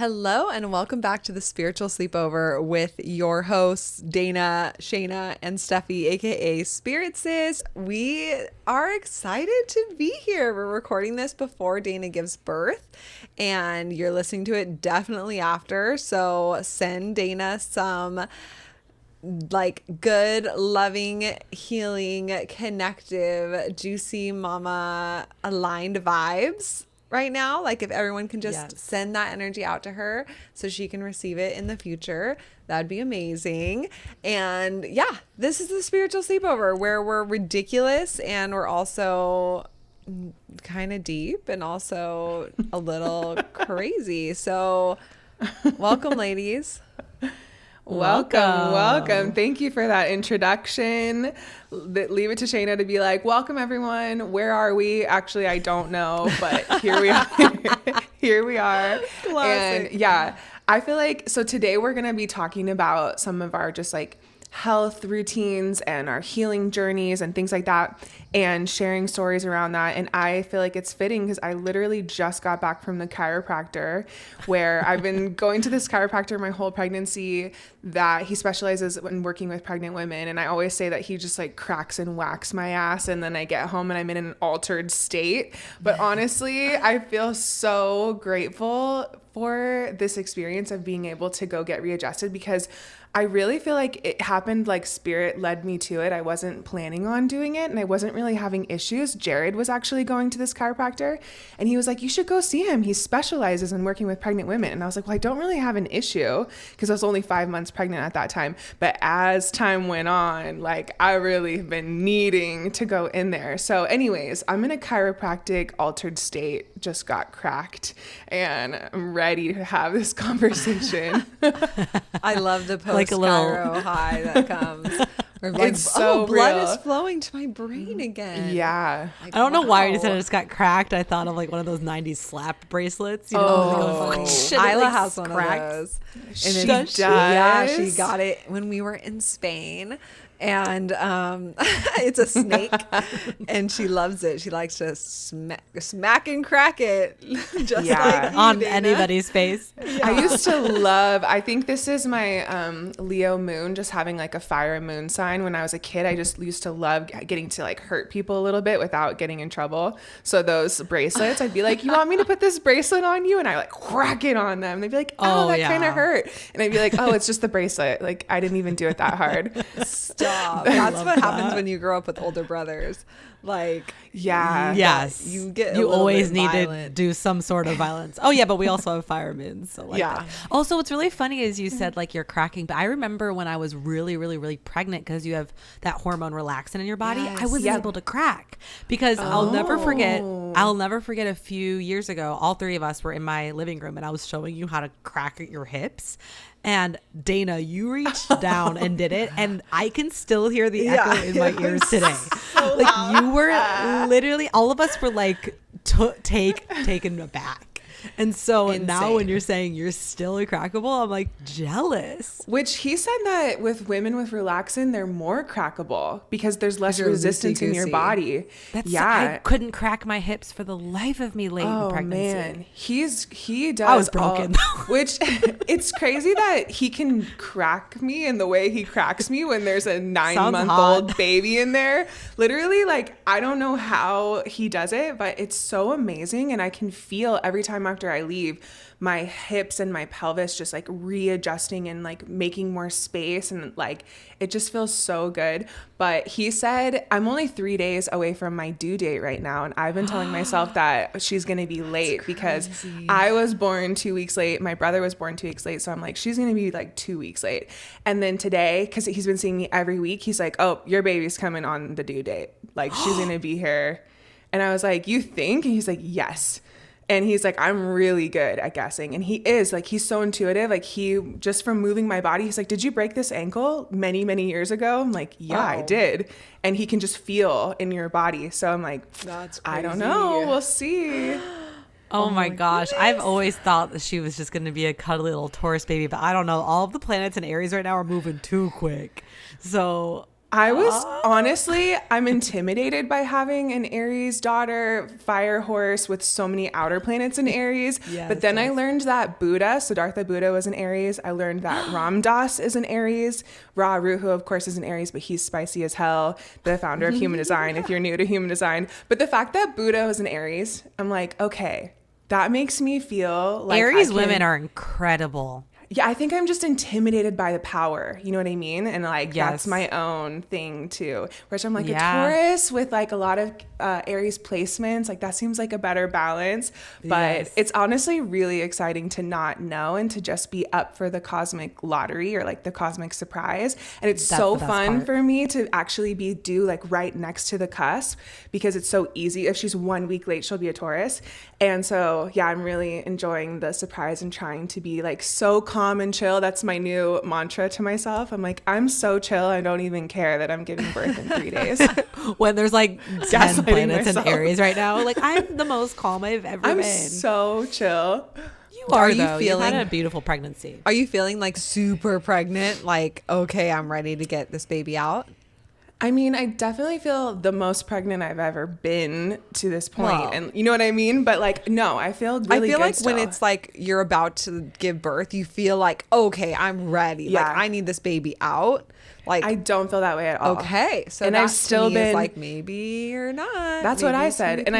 Hello and welcome back to the Spiritual Sleepover with your hosts, Dana, Shayna, and Steffi, aka Spirit Sis. We are excited to be here. We're recording this before Dana gives birth, and you're listening to it definitely after. So send Dana some good, loving, healing, connective, juicy mama aligned vibes right now. Like if everyone can just send that energy out to her so she can receive it in the future, that'd be amazing. And yeah, this is the Spiritual Sleepover where we're ridiculous and we're also kind of deep and also a little crazy. So welcome, ladies. Welcome. Thank you for that introduction. Leave it to Shayna to be like, welcome everyone. Where are we? Actually, I don't know, but here we are. Here we are. Classic. And yeah, I feel like, so today we're going to be talking about some of our just like health routines and our healing journeys and things like that, and sharing stories around that. And I feel like it's fitting because I literally just got back from the chiropractor, where I've been going to this chiropractor my whole pregnancy, that he specializes in working with pregnant women. And I always say that he just like cracks and whacks my ass, and then I get home and I'm in an altered state. But honestly, I feel so grateful for this experience of being able to go get readjusted, because I really feel like it happened like spirit led me to it. I wasn't planning on doing it and I wasn't really having issues. Jared was actually going to this chiropractor and he was like, you should go see him. He specializes in working with pregnant women. And I was like, well, I don't really have an issue because I was only 5 months pregnant at that time. But as time went on, like I really have been needing to go in there. So anyways, I'm in a chiropractic altered state, just got cracked, and I'm ready to have this conversation. I love the post chiro high that comes. Like, it's so blood real. is flowing to my brain again. Yeah. Like, I don't know why you said it just got cracked. I thought of like one of those 90s slap bracelets. You know, Isla has one of those. And She then does? Yeah, she got it when we were in Spain. And it's a snake, and she loves it. She likes to smack and crack it, just like you, on Dana. anybody's face. Yeah. I used to love, I think this is my Leo moon, just having like a fire and moon sign. When I was a kid, I just used to love getting to like hurt people a little bit without getting in trouble. So those bracelets, I'd be like, you want me to put this bracelet on you? And I like crack it on them. They'd be like, oh, that kind of hurt. And I'd be like, oh, it's just the bracelet. Like I didn't even do it that hard. Stop. That's what happens when you grow up with older brothers. Like, yes, you always need violent. to do some sort of violence. Oh yeah, but we also have fire moons. So like yeah. That. Also, what's really funny is you said like you're cracking, but I remember when I was really, really, really pregnant, because you have that hormone relaxin in your body. Yes. I wasn't able to crack because I'll never forget a few years ago, all three of us were in my living room and I was showing you how to crack your hips. And Dana, you reached down and did it, and I can still hear the echo in my ears today. So like loud. You were literally, all of us were like taken aback. And so now when you're saying you're still crackable, I'm like jealous. Which he said that with women with relaxin, they're more crackable because there's less resistance in your body. I couldn't crack my hips for the life of me late in pregnancy. Man. He does. I was broken. Which it's crazy that he can crack me in the way he cracks me when there's a 9-month-old baby in there. Literally, like, I don't know how he does it, but it's so amazing. And I can feel every time after I leave, my hips and my pelvis just like readjusting and like making more space, and like it just feels so good. But he said I'm only 3 days away from my due date right now, and I've been telling myself that she's gonna be late because I was born 2 weeks late, my brother was born 2 weeks late, so I'm like, she's gonna be like 2 weeks late. And then today, because he's been seeing me every week, he's like, oh, your baby's coming on the due date, like she's gonna be here. And I was like, you think? And he's like, yes. And he's like, I'm really good at guessing. And he is, like, he's so intuitive. Like, he, just from moving my body, he's like, did you break this ankle many, many years ago? I'm like, yeah, I did. And he can just feel in your body. So I'm like, that's crazy. I don't know. We'll see. Oh my gosh. Goodness. I've always thought that she was just going to be a cuddly little Taurus baby, but I don't know. All of the planets in Aries right now are moving too quick. So I was honestly, I'm intimidated by having an Aries daughter, fire horse with so many outer planets in Aries. But then I learned that Buddha, Siddhartha Buddha was an Aries. I learned that Ram Dass is an Aries. Ra Ruhu, of course, is an Aries, but he's spicy as hell. The founder of Human Design, if you're new to Human Design. But the fact that Buddha was an Aries, I'm like, okay, that makes me feel like Aries women are incredible. Yeah, I think I'm just intimidated by the power. You know what I mean? And like, that's my own thing too. Whereas I'm like a Taurus with like a lot of Aries placements. Like that seems like a better balance. But it's honestly really exciting to not know and to just be up for the cosmic lottery or like the cosmic surprise. And it's so fun for me to actually be due like right next to the cusp because it's so easy. If she's 1 week late, she'll be a Taurus. And so, yeah, I'm really enjoying the surprise and trying to be like so calm and chill. That's my new mantra to myself. I'm like, I'm so chill. I don't even care that I'm giving birth in 3 days. When there's like 10 planets in Aries right now, like I'm the most calm I've ever been. I'm so chill. Are you feeling? You had a beautiful pregnancy. Are you feeling like super pregnant? Like, okay, I'm ready to get this baby out? I mean, I definitely feel the most pregnant I've ever been to this point. And you know what I mean? But like, no, I feel really good like still. when it's like you're about to give birth, you feel like, okay, I'm ready. Yeah. Like I need this baby out. Like I don't feel that way at all. Okay. So and I've still been like, maybe you're not. That's what I said. And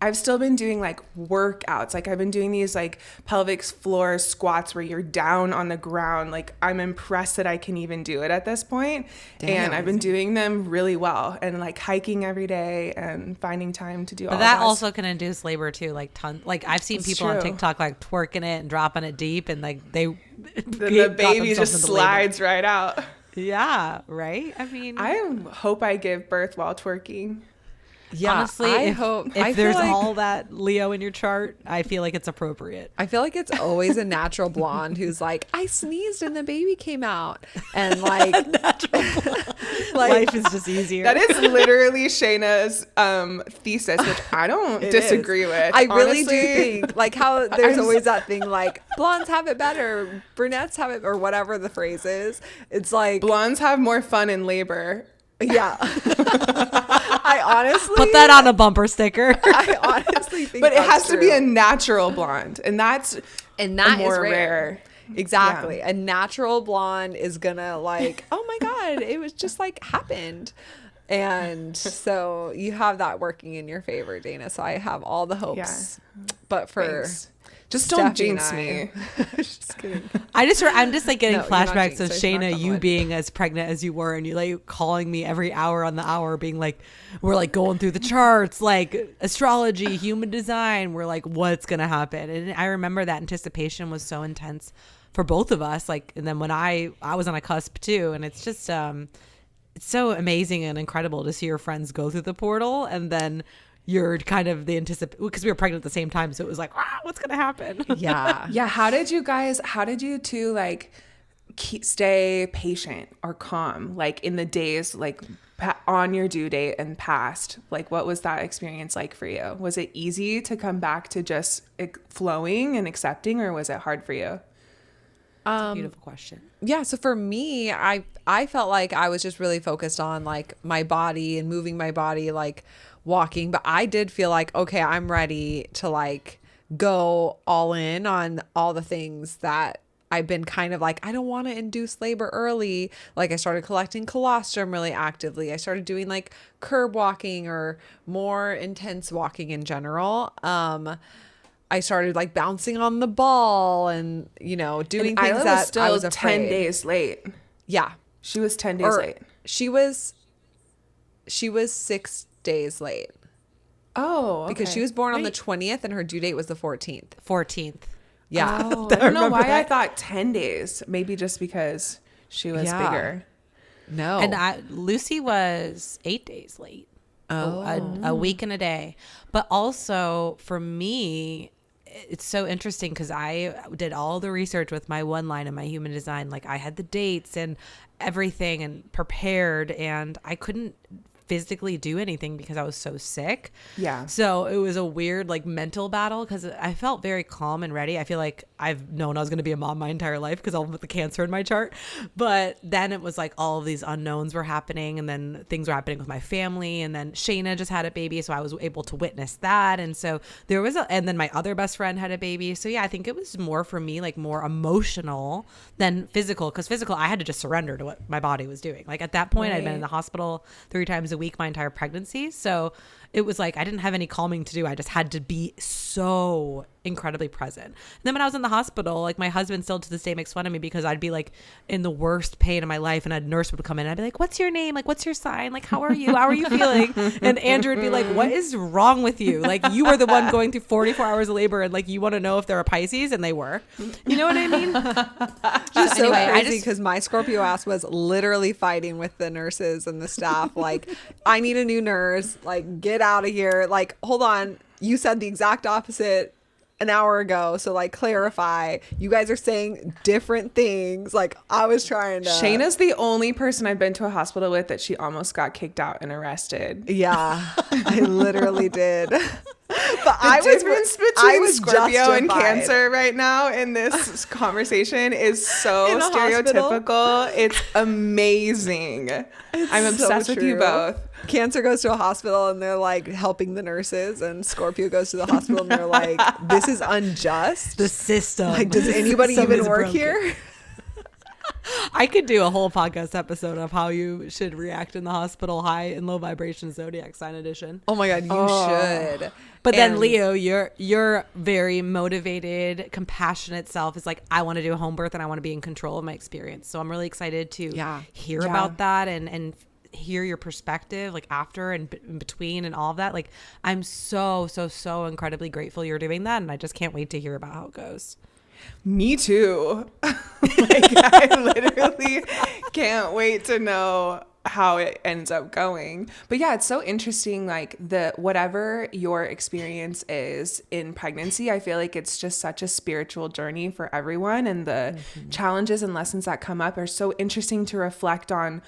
I've still been doing like workouts. Like I've been doing these like pelvic floor squats where you're down on the ground. Like I'm impressed that I can even do it at this point. Damn. And I've been doing them really well and like hiking every day and finding time to do all that. But that also can induce labor too. Like like I've seen people on TikTok like twerking it and dropping it deep and like the baby just slides right out. Yeah, right? I mean, I hope I give birth while twerking. Yeah, honestly, if there's all that Leo in your chart, I feel like it's appropriate. I feel like it's always a natural blonde who's like, I sneezed and the baby came out. And like, life is just easier. That is literally Shayna's thesis, which I don't disagree with. I really do think like how there's always that thing like blondes have it better, brunettes have it, or whatever the phrase is. It's like blondes have more fun in labor. Yeah. I honestly put that on a bumper sticker. I honestly think but it has to be a natural blonde, and that more rare. Exactly. Yeah. A natural blonde is gonna like, oh my God, it was just like happened. And so you have that working in your favor, Dana. So I have all the hopes. Yeah. But for just don't jinx me. Just kidding. I'm just like getting flashbacks of Shayna, you being as pregnant as you were, and you like calling me every hour on the hour, being like, we're like going through the charts, like astrology, human design. We're like, what's gonna happen? And I remember that anticipation was so intense for both of us. Like, and then when I was on a cusp too, and it's just it's so amazing and incredible to see your friends go through the portal, and then you're kind of the because we were pregnant at the same time, so it was like, what's gonna happen? Yeah. How did you two like stay patient or calm like in the days like on your due date and past? Like what was that experience like for you? Was it easy to come back to just flowing and accepting, or was it hard for you? That's a beautiful question. Yeah, so for me, I felt like I was just really focused on like my body and moving my body, like walking, but I did feel like, okay, I'm ready to like go all in on all the things that I've been kind of like, I don't want to induce labor early. Like I started collecting colostrum really actively. I started doing like curb walking or more intense walking in general. I started like bouncing on the ball and, you know, doing things Isla that still I was afraid. 10 days late. Yeah. She was 10 days late. She was 6 days late. Oh, okay. Because she was born on the 20th and her due date was the 14th. Yeah. Oh, I don't know why I thought 10 days. Maybe just because she was bigger. No. And Lucy was 8 days late. A week and a day. But also for me, it's so interesting because I did all the research with my one line in my human design. Like I had the dates and everything and prepared, and I couldn't physically do anything because I was so sick. Yeah. So it was a weird like mental battle because I felt very calm and ready. I feel like I've known I was going to be a mom my entire life because I'll put the cancer in my chart. But then it was like all of these unknowns were happening, and then things were happening with my family. And then Shayna just had a baby, so I was able to witness that. And so there was and then my other best friend had a baby. So yeah, I think it was more for me, like more emotional than physical, because physical, I had to just surrender to what my body was doing. Like at that point, I'd been in the hospital 3 times a week my entire pregnancy. So it was like I didn't have any calming to do. I just had to be so incredibly present. And then when I was in the hospital, like my husband still to this day makes fun of me because I'd be like in the worst pain of my life, and a nurse would come in and I'd be like, what's your name? Like, what's your sign? Like, how are you? How are you feeling? And Andrew would be like, what is wrong with you? Like, you were the one going through 44 hours of labor, and like you want to know if they're a Pisces, and they were. You know what I mean? Just so crazy because my Scorpio ass was literally fighting with the nurses and the staff. Like, I need a new nurse. Like, get out of here. Like, hold on. You said the exact opposite an hour ago, so like clarify. You guys are saying different things. Like, I was trying to. Shayna's the only person I've been to a hospital with that she almost got kicked out and arrested. Yeah, I literally did. But the difference between Scorpio justified. And Cancer right now in this conversation is so stereotypical. Hospital. It's amazing. I'm obsessed with you both. Cancer goes to a hospital and they're like helping the nurses, and Scorpio goes to the hospital and they're like, this is unjust. The system. Like, does anybody even work here? I could do a whole podcast episode of how you should react in the hospital, high and low vibration zodiac sign edition. Oh my God, you should. But then Leo, your very motivated, compassionate self is like, I want to do a home birth and I want to be in control of my experience. So I'm really excited to hear about that and hear your perspective, like after and in between and all of that. Like, I'm so incredibly grateful you're doing that, and I just can't wait to hear about how it goes. Me too. Like, I literally can't wait to know how it ends up going. But yeah, it's so interesting. Like, whatever your experience is in pregnancy, I feel like it's just such a spiritual journey for everyone, and the challenges and lessons that come up are so interesting to reflect on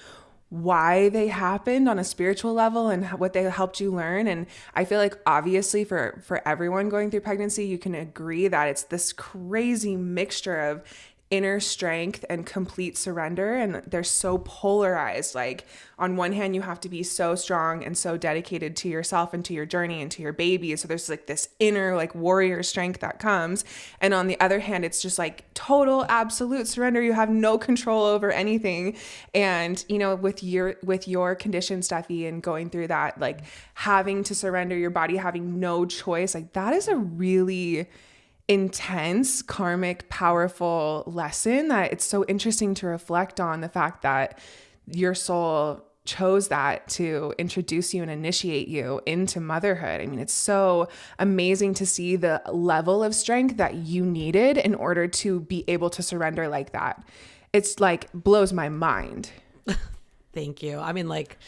why they happened on a spiritual level and what they helped you learn. And I feel like obviously for everyone going through pregnancy, you can agree that it's this crazy mixture of inner strength and complete surrender, and they're so polarized. Like, on one hand, you have to be so strong and so dedicated to yourself and to your journey and to your baby, so there's like this inner like warrior strength that comes, and on the other hand, it's just like total absolute surrender. You have no control over anything. And you know, with your condition, Steffi, and going through that, like having to surrender your body, having no choice, like that is a really intense, karmic, powerful lesson that it's so interesting to reflect on, the fact that your soul chose that to introduce you and initiate you into motherhood. I mean, it's so amazing to see the level of strength that you needed in order to be able to surrender like that. It's like blows my mind. Thank you. I mean, like,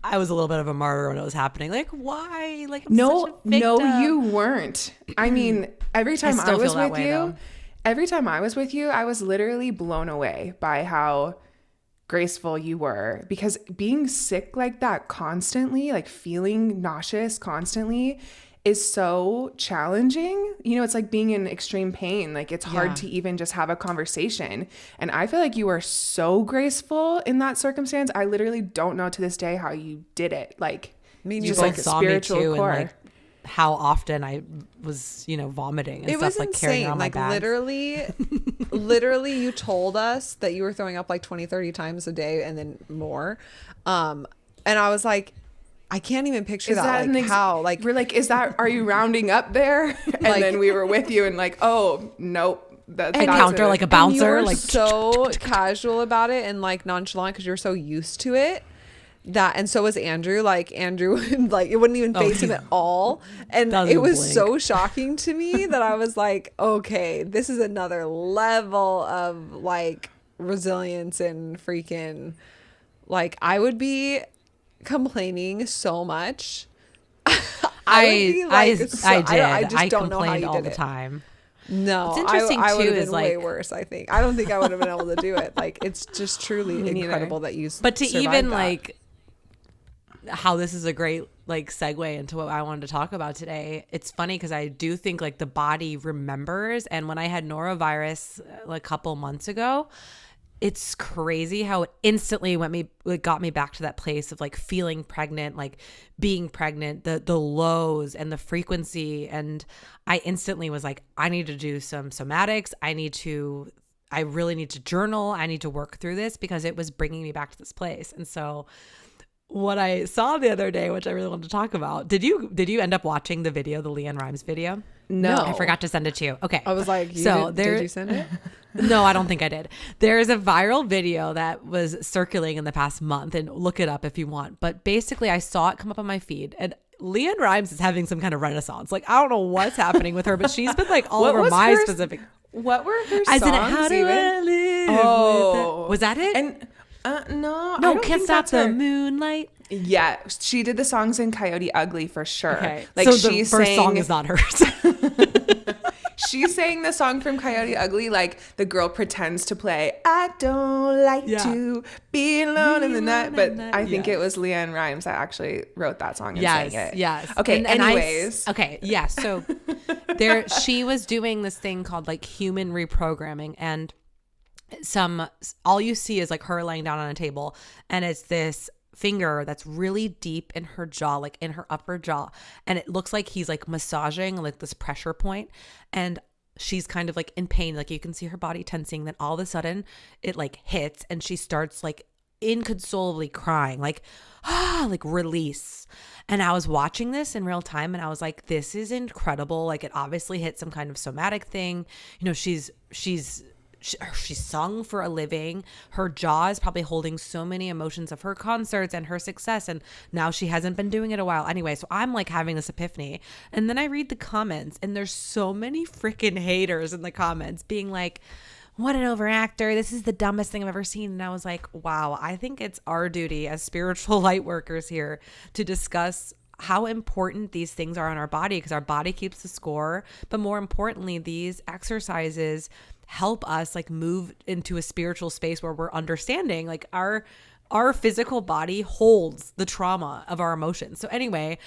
I was a little bit of a martyr when it was happening. Like, why? Like, no, you weren't. I mean, every time I was with you, I was literally blown away by how graceful you were, because being sick like that constantly, like feeling nauseous constantly, is so challenging. You know, it's like being in extreme pain. Like, it's hard to even just have a conversation. And I feel like you were so graceful in that circumstance. I literally don't know to this day how you did it. Like, you just like saw spiritual me too, core. And like how often I was, you know, vomiting and it stuff, was like insane. Carrying on my bags. Literally you told us that you were throwing up like 20, 30 times a day and then more. And I was like, I can't even picture that. Like, how? Like, we're like, are you rounding up there? And like, then we were with you and like, oh, nope. That's counter like a bouncer. And you were like so casual about it and like nonchalant because you're so used to it. And so was Andrew. Like, Andrew, like, it wouldn't even face him at all. And it was so shocking to me that I was like, okay, this is another level of like resilience and freaking, like, I would be complaining so much. I just don't complained know how you all the time. No, what's interesting I too would have is been like way worse. I think I don't think I would have been able to do it. Like, it's just truly incredible that you. But to even that. like how this is a great like segue into what I wanted to talk about today. It's funny because I do think like the body remembers. And when I had norovirus like a couple months ago, it's crazy how it instantly got me back to that place of like feeling pregnant, like being pregnant, the lows and the frequency. And I instantly was like, I need to do some somatics. I really need to journal. I need to work through this because it was bringing me back to this place. And so what I saw the other day, which I really wanted to talk about, did you end up watching the video, the Leanne Rimes video? No. I forgot to send it to you. Okay. I was like, did you send it? No, I don't think I did. There's a viral video that was circulating in the past month, and look it up if you want. But basically I saw it come up on my feed, and Leanne Rimes is having some kind of renaissance. Like, I don't know what's happening with her, but she's been like all over my specific. What were her songs? As in, how do I live? Was that it? And no, Can't Stop the Moonlight. Yeah, she did the songs in Coyote Ugly for sure. Okay, like so the first song is not hers. She sang the song from Coyote Ugly like the girl pretends to play I don't like to be alone in the night, but I think it was Leanne Rimes that actually wrote that song and sang it. Yes. Okay, anyways. So she was doing this thing called like human reprogramming, and all you see is like her laying down on a table, and it's this finger that's really deep in her jaw, like in her upper jaw, and it looks like he's like massaging like this pressure point, and she's kind of like in pain, like you can see her body tensing. Then all of a sudden it like hits, and she starts like inconsolably crying, like like release. And I was watching this in real time, and I was like, this is incredible. Like, it obviously hit some kind of somatic thing. You know, she's sung for a living. Her jaw is probably holding so many emotions of her concerts and her success, and now she hasn't been doing it a while anyway. So I'm like having this epiphany, and then I read the comments, and there's so many freaking haters in the comments being like, what an overactor, this is the dumbest thing I've ever seen. And I was like, wow, I think it's our duty as spiritual light workers here to discuss how important these things are on our body, because our body keeps the score. But more importantly, these exercises help us like move into a spiritual space where we're understanding like our physical body holds the trauma of our emotions. So anyway,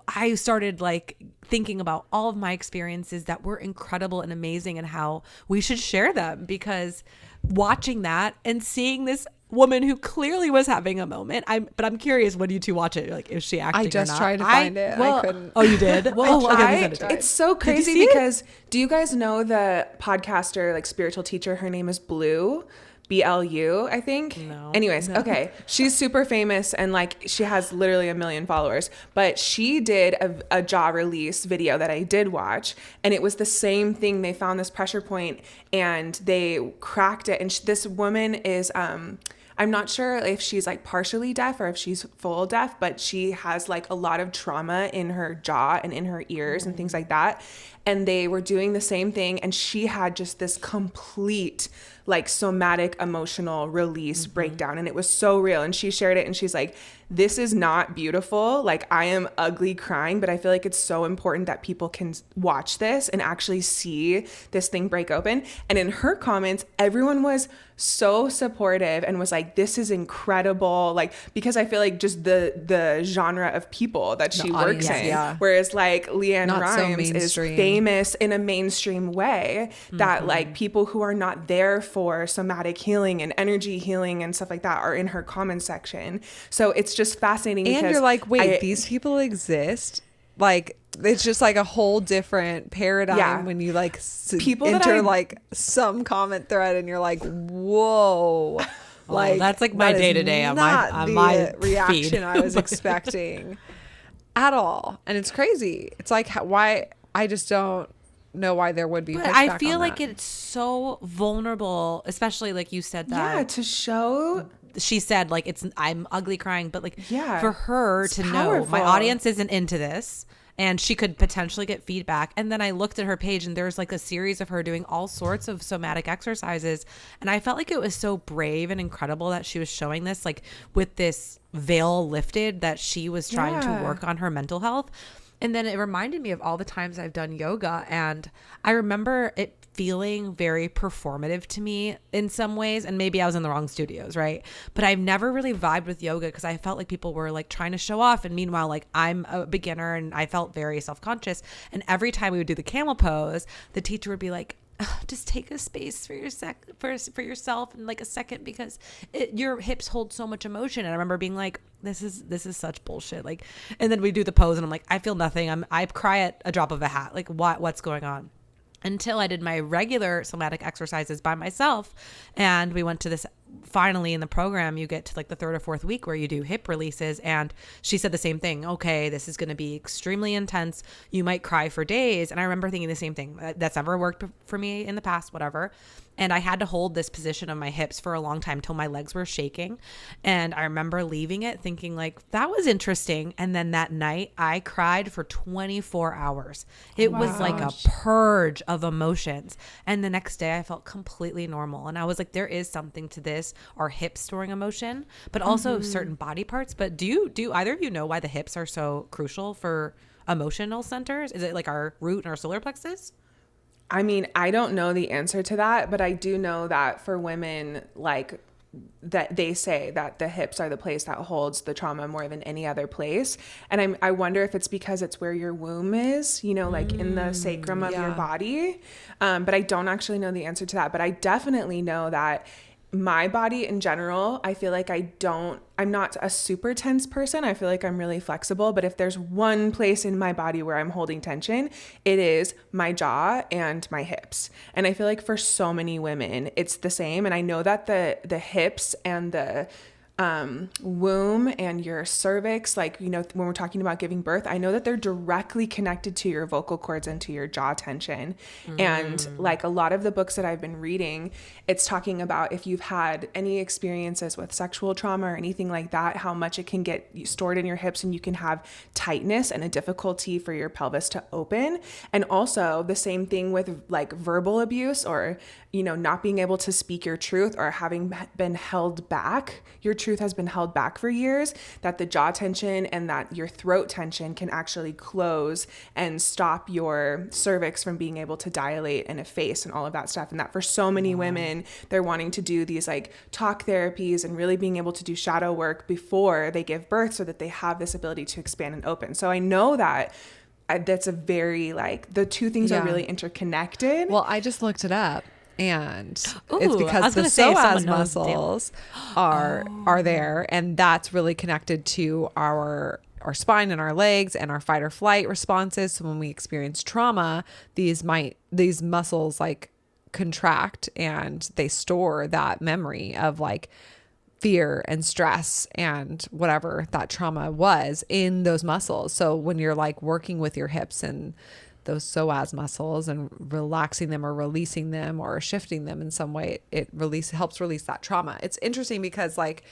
I started like thinking about all of my experiences that were incredible and amazing, and how we should share them, because watching that and seeing this woman who clearly was having a moment. But I'm curious, when you two watch it, like, is she acting? I just or not? tried to find it. I couldn't. Oh, you did? Well, okay, it's so crazy because do you guys know the podcaster, like spiritual teacher? Her name is Blue. BLU, I think. No. Anyways, no. Okay. She's super famous, and like she has literally 1 million followers, but she did a jaw release video that I did watch, and it was the same thing. They found this pressure point and they cracked it. And this woman is, I'm not sure if she's like partially deaf or if she's full deaf, but she has like a lot of trauma in her jaw and in her ears and things like that. And they were doing the same thing, and she had just this complete like somatic emotional release breakdown, and it was so real. And she shared it, and she's like, this is not beautiful. Like, I am ugly crying, but I feel like it's so important that people can watch this and actually see this thing break open. And in her comments, everyone was so supportive and was like, this is incredible. Like, because I feel like just the genre of people that she works in, whereas like Leanne Not Rimes so is famous in a mainstream way that like people who are not there for somatic healing and energy healing and stuff like that are in her comment section. So it's just fascinating. And you're like, wait, these people exist? Like, it's just like a whole different paradigm when you like people enter like some comment thread and you're like, whoa. Like, that's like my day to day on my reaction feed. I was expecting at all. And it's crazy. It's like, why? I just don't know why there would be pushback. I feel on like that. it's so vulnerable, especially like you said that. To show. She said like I'm ugly crying, but like for her to powerful. know my audience isn't into this, and she could potentially get feedback. And then I looked at her page, and there's like a series of her doing all sorts of somatic exercises, and I felt like it was so brave and incredible that she was showing this, like with this veil lifted, that she was trying to work on her mental health. And then it reminded me of all the times I've done yoga. And I remember it feeling very performative to me in some ways. And maybe I was in the wrong studios, right? But I've never really vibed with yoga because I felt like people were like trying to show off. And meanwhile, like I'm a beginner and I felt very self-conscious. And every time we would do the camel pose, the teacher would be like, just take a space for yourself and like a second, because your hips hold so much emotion. And I remember being like, this is such bullshit. Like, and then we do the pose and I'm like, I feel nothing. I cry at a drop of a hat. Like what's going on? Until I did my regular somatic exercises by myself. And we went to this, finally in the program, you get to like the 3rd or 4th week where you do hip releases. And she said the same thing. Okay, this is going to be extremely intense. You might cry for days. And I remember thinking the same thing. That's never worked for me in the past, whatever. And I had to hold this position of my hips for a long time till my legs were shaking. And I remember leaving it thinking like, that was interesting. And then that night I cried for 24 hours. It was like a purge of emotions. And the next day I felt completely normal. And I was like, there is something to this, our hips storing emotion, but also certain body parts. But do either of you know why the hips are so crucial for emotional centers? Is it like our root and our solar plexus? I mean, I don't know the answer to that, but I do know that for women, like that they say that the hips are the place that holds the trauma more than any other place. And I wonder if it's because it's where your womb is, you know, like in the sacrum of your body. But I don't actually know the answer to that. But I definitely know that my body in general, I feel like I'm not a super tense person. I feel like I'm really flexible, but if there's one place in my body where I'm holding tension, it is my jaw and my hips. And I feel like for so many women, it's the same. And I know that the hips and the womb and your cervix, like, you know, when we're talking about giving birth, I know that they're directly connected to your vocal cords and to your jaw tension. And like a lot of the books that I've been reading, it's talking about if you've had any experiences with sexual trauma or anything like that, how much it can get stored in your hips and you can have tightness and a difficulty for your pelvis to open. And also the same thing with like verbal abuse, or, you know, not being able to speak your truth or having been held back. Your truth has been held back for years, that the jaw tension and that your throat tension can actually close and stop your cervix from being able to dilate and efface and all of that stuff. And that for so many women, they're wanting to do these like talk therapies and really being able to do shadow work before they give birth so that they have this ability to expand and open. So I know that that's a very like, the two things are really interconnected. Well, I just looked it up. And it's because the psoas muscles are there, and that's really connected to our spine and our legs and our fight or flight responses. So when we experience trauma, these muscles like contract and they store that memory of like fear and stress and whatever that trauma was in those muscles. So when you're like working with your hips and those psoas muscles and relaxing them or releasing them or shifting them in some way, it helps release that trauma. It's interesting because like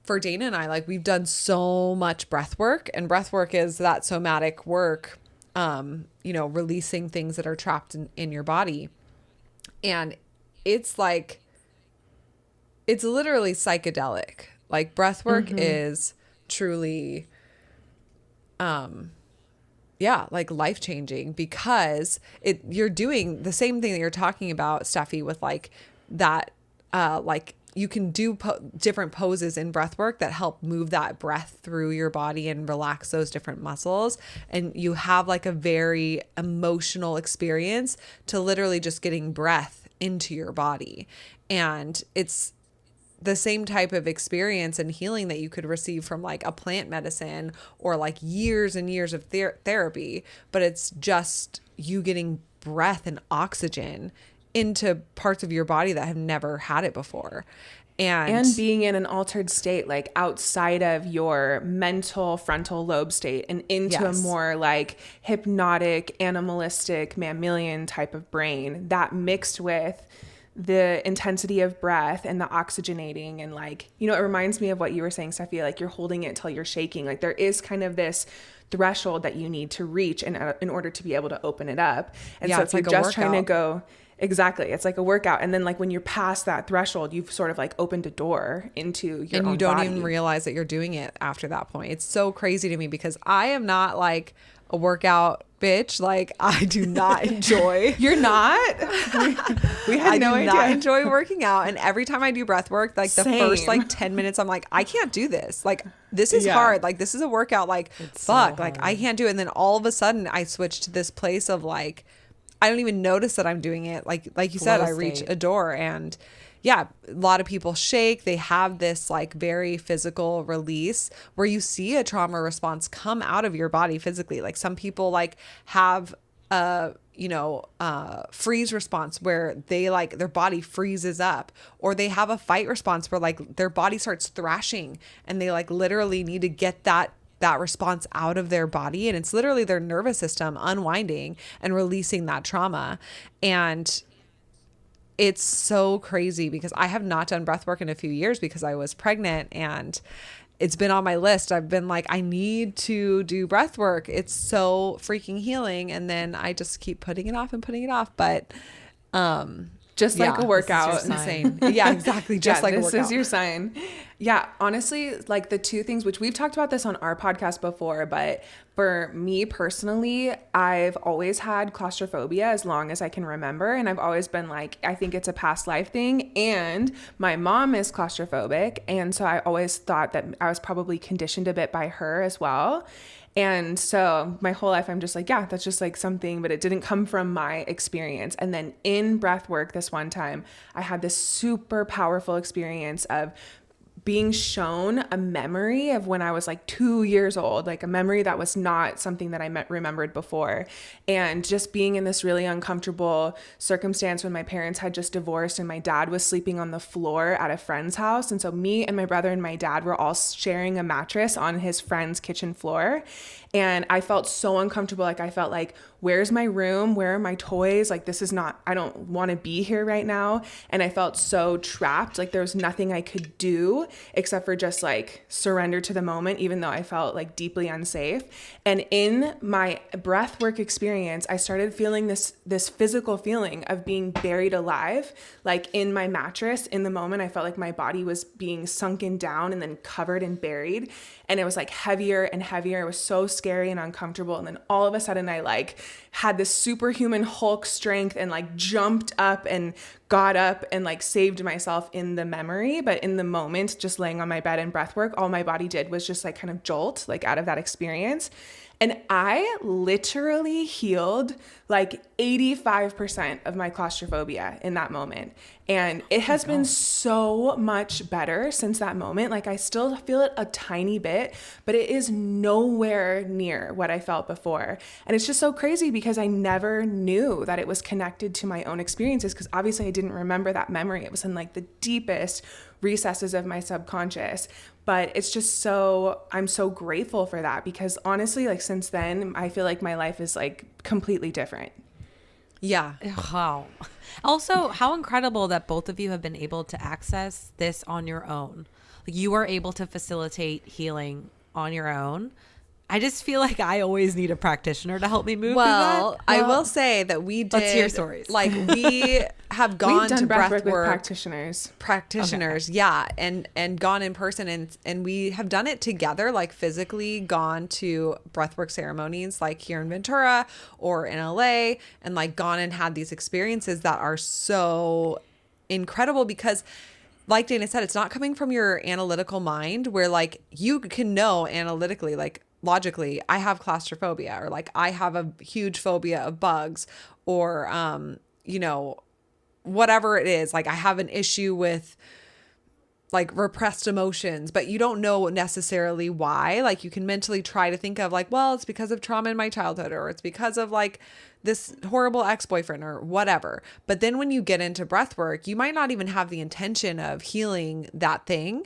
for Dana and I, like we've done so much breath work, and breath work is that somatic work, you know, releasing things that are trapped in your body. And it's like, it's literally psychedelic. Like breath work is truly, like life-changing, because you're doing the same thing that you're talking about, Steffi, with like that, like you can do different poses in breath work that help move that breath through your body and relax those different muscles. And you have like a very emotional experience to literally just getting breath into your body. And it's the same type of experience and healing that you could receive from like a plant medicine or like years and years of therapy, but it's just you getting breath and oxygen into parts of your body that have never had it before. And being in an altered state, like outside of your mental frontal lobe state and into a more like hypnotic, animalistic, mammalian type of brain, that mixed with the intensity of breath and the oxygenating. And like, you know, it reminds me of what you were saying, Steffi, like you're holding it till you're shaking. Like there is kind of this threshold that you need to reach in order to be able to open it up. And so if you're like just trying to go Exactly. It's like a workout. And then like when you're past that threshold, you've sort of like opened a door into your and own you don't body. even realize that you're doing it after that point. It's so crazy to me because I am not like a workout bitch. Like I do not enjoy. You're not? We had no idea. I do not enjoy working out. And every time I do breath work, like the first Same. like 10 minutes, I'm like, I can't do this. Like this is hard. Like this is a workout. Like It's so fuck, like I hard. can't do it. And then all of a sudden I switch to this place of like, I don't even notice that I'm doing it. Like you said, Flow I reach state. a door and yeah, a lot of people shake. They have this like very physical release where you see a trauma response come out of your body physically. Like some people like have freeze response where they like their body freezes up, or they have a fight response where like their body starts thrashing and they like literally need to get that response out of their body, and it's literally their nervous system unwinding and releasing that trauma. And it's so crazy because I have not done breath work in a few years because I was pregnant, and it's been on my list. I've been like, I need to do breath work. It's so freaking healing. And then I just keep putting it off and putting it off. But Just like a workout. This is your insane. Yeah, exactly. Just like a this workout. is your sign. Yeah, honestly, like the two things, which we've talked about this on our podcast before, but for me personally, I've always had claustrophobia as long as I can remember. And I've always been like, I think it's a past life thing. And my mom is claustrophobic. And so I always thought that I was probably conditioned a bit by her as well. And so my whole life, I'm just like, yeah, that's just like something, but it didn't come from my experience. And then in breath work, this one time, I had this super powerful experience of being shown a memory of when I was like 2 years old, like a memory that was not something that I remembered before. And just being in this really uncomfortable circumstance when my parents had just divorced and my dad was sleeping on the floor at a friend's house. And so me and my brother and my dad were all sharing a mattress on his friend's kitchen floor. And I felt so uncomfortable. Like I felt like, where's my room? Where are my toys? Like, this is not, I don't want to be here right now. And I felt so trapped. Like there was nothing I could do except for just like surrender to the moment, even though I felt like deeply unsafe. And in my breath work experience, I started feeling this physical feeling of being buried alive. Like in my mattress, in the moment, I felt like my body was being sunken down and then covered and buried. And it was like heavier and heavier. It was so scary and uncomfortable. And then all of a sudden I like had this superhuman Hulk strength and like jumped up and got up and like saved myself in the memory. But in the moment, just laying on my bed in breath work, all my body did was just like kind of jolt like out of that experience. And I literally healed like 85% of my claustrophobia in that moment. And it has been so much better since that moment. Like I still feel it a tiny bit, but it is nowhere near what I felt before. And it's just so crazy because I never knew that it was connected to my own experiences, because obviously I didn't remember that memory. It was in like the deepest recesses of my subconscious. But it's just so, I'm so grateful for that, because honestly, like since then, I feel like my life is like completely different. Yeah. Wow. Also, how incredible that both of you have been able to access this on your own. Like you are able to facilitate healing on your own. I just feel like I always need a practitioner to help me move through that. I will say that we did. Let's hear stories. Like we have gone We've done to breathwork breath with work practitioners. yeah, and gone in person, and we have done it together, like physically gone to breathwork ceremonies like here in Ventura or in LA, and like gone and had these experiences that are so incredible because, like Dana said, it's not coming from your analytical mind where like you can know analytically, like logically, I have claustrophobia, or like I have a huge phobia of bugs, or whatever it is. Like I have an issue with like repressed emotions, but you don't know necessarily why. Like you can mentally try to think of like, well, it's because of trauma in my childhood, or it's because of like this horrible ex-boyfriend or whatever. But then when you get into breath work, you might not even have the intention of healing that thing.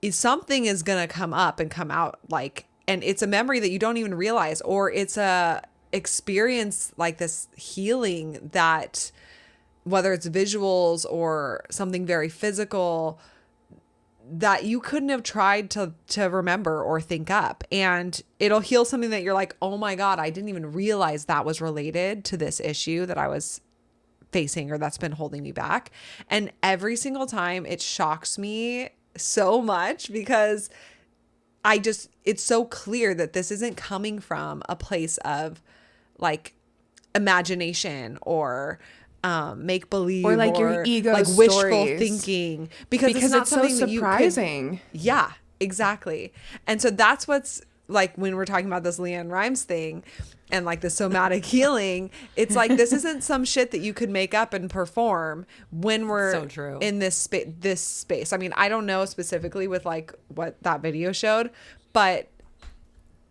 Something is going to come up and come out, like, and it's a memory that you don't even realize, or it's a experience like this healing that, whether it's visuals or something very physical, that you couldn't have tried to remember or think up. And it'll heal something that you're like, oh my God, I didn't even realize that was related to this issue that I was facing or that's been holding me back. And every single time it shocks me so much because it's so clear that this isn't coming from a place of like imagination or make believe or like your ego, like wishful thinking, because it's not so something surprising. Yeah, exactly. And so that's what's like when we're talking about this Leanne Rimes thing and like the somatic healing, it's like this isn't some shit that you could make up and perform when we're so true. in this space. I mean, I don't know specifically with like what that video showed, but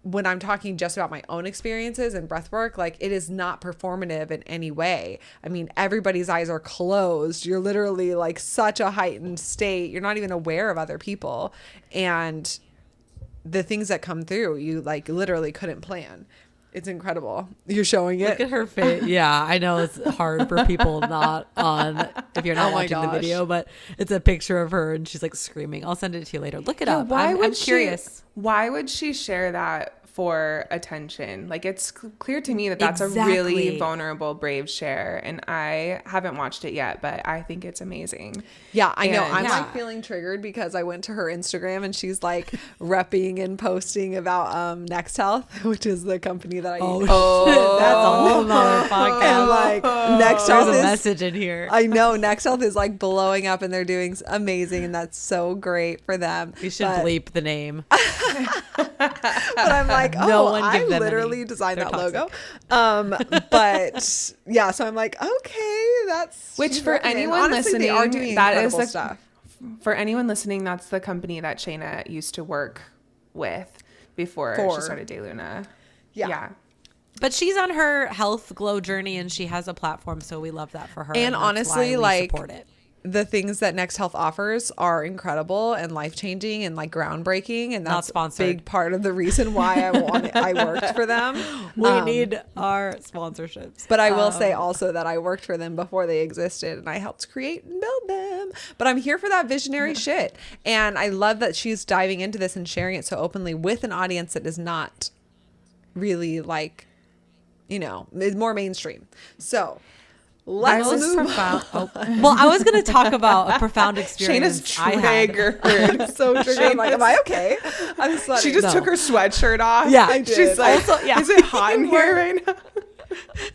when I'm talking just about my own experiences and breath work, like it is not performative in any way. I mean, everybody's eyes are closed. You're literally like such a heightened state. You're not even aware of other people. And the things that come through, you like literally couldn't plan. It's incredible. You're showing it. Look at her face. Yeah, I know it's hard for people not on, if you're not watching the video, but it's a picture of her and she's like screaming. I'll send it to you later. Look it up. I'm curious. Why would she share that for attention? Like, it's clear to me that that's a really vulnerable, brave share. And I haven't watched it yet, but I think it's amazing. Yeah, I know. I'm like feeling triggered because I went to her Instagram and she's like repping and posting about Next Health, which is the company that I use. Oh, that's a whole nother podcast. And like Next Health There's a message in here. I know Next Health is like blowing up and they're doing amazing, and that's so great for them. We should bleep the name. But I'm like, I literally designed that logo. But yeah, so I'm like, okay, that's which for anyone honestly, listening, they are doing incredible stuff. For anyone listening, that's the company that Shayna used to work with before she started DayLuna. Yeah. But she's on her health glow journey and she has a platform, so we love that for her. And honestly, like support it. The things that Next Health offers are incredible and life-changing and like groundbreaking, and that's a big part of the reason why I worked for them. We need our sponsorships. But I will say also that I worked for them before they existed and I helped create and build them. But I'm here for that visionary shit. And I love that she's diving into this and sharing it so openly with an audience that is not really like, you know, is more mainstream. So let's move on. Well, I was going to talk about a profound experience Shayna's triggered. So triggered. I'm like, am I okay? I'm sweating. She just took her sweatshirt off. Yeah, I did. She's like, also, is it hot in here right now?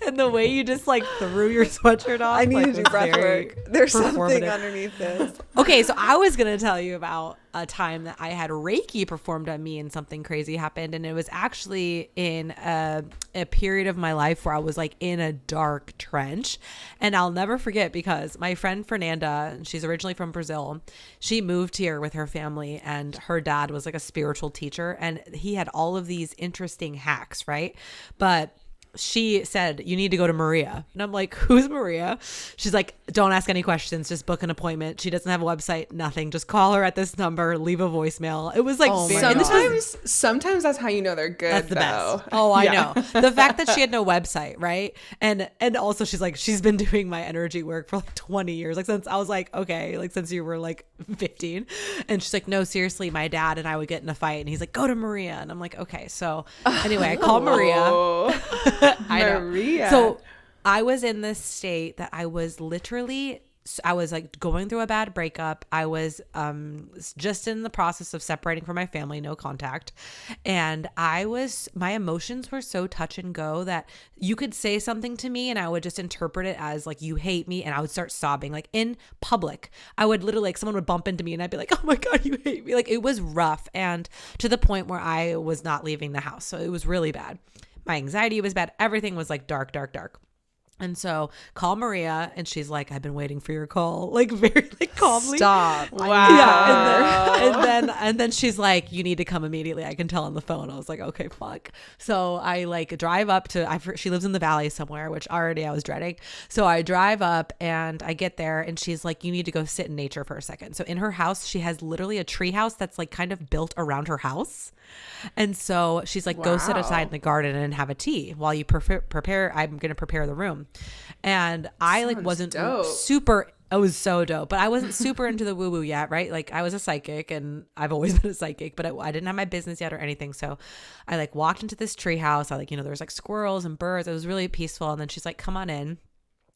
And the way you just like threw your sweatshirt off. I need to do breath work. There's something underneath this. Okay, so I was going to tell you about a time that I had Reiki performed on me and something crazy happened. And it was actually in a period of my life where I was like in a dark trench. And I'll never forget because my friend Fernanda, she's originally from Brazil. She moved here with her family and her dad was like a spiritual teacher. And he had all of these interesting hacks, right? But she said, you need to go to Maria. And I'm like, who's Maria? She's like, don't ask any questions. Just book an appointment. She doesn't have a website, nothing. Just call her at this number, leave a voicemail. It was like, sometimes that's how you know they're good. That's the best. Oh, I know. The fact that she had no website, right? And also she's like, she's been doing my energy work for like 20 years. Like since I was like, okay, like since you were like 15. And she's like, no, seriously, my dad and I would get in a fight. And he's like, go to Maria. And I'm like, okay. So anyway, I called Maria. Maria. So I was in this state that I was like going through a bad breakup. I was just in the process of separating from my family, no contact. And my emotions were so touch and go that you could say something to me and I would just interpret it as like, you hate me. And I would start sobbing like in public. I would literally like someone would bump into me and I'd be like, oh my God, you hate me. Like it was rough. And to the point where I was not leaving the house. So it was really bad. My anxiety was bad. Everything was like dark, dark, dark. And so call Maria and she's like, I've been waiting for your call. Like very like calmly. Stop. Wow. Yeah. And then she's like, you need to come immediately. I can tell on the phone. I was like, okay, fuck. So I like drive up she lives in the valley somewhere, which already I was dreading. So I drive up and I get there and she's like, you need to go sit in nature for a second. So in her house, she has literally a tree house that's like kind of built around her house. And so she's like, go sit outside in the garden and have a tea while you prepare. I'm going to prepare the room. And I like wasn't super, it was so dope, but I wasn't super into the woo woo yet. Right. Like I was a psychic and I've always been a psychic, but I didn't have my business yet or anything. So I like walked into this tree house. I like, there was like squirrels and birds. It was really peaceful. And then she's like, come on in.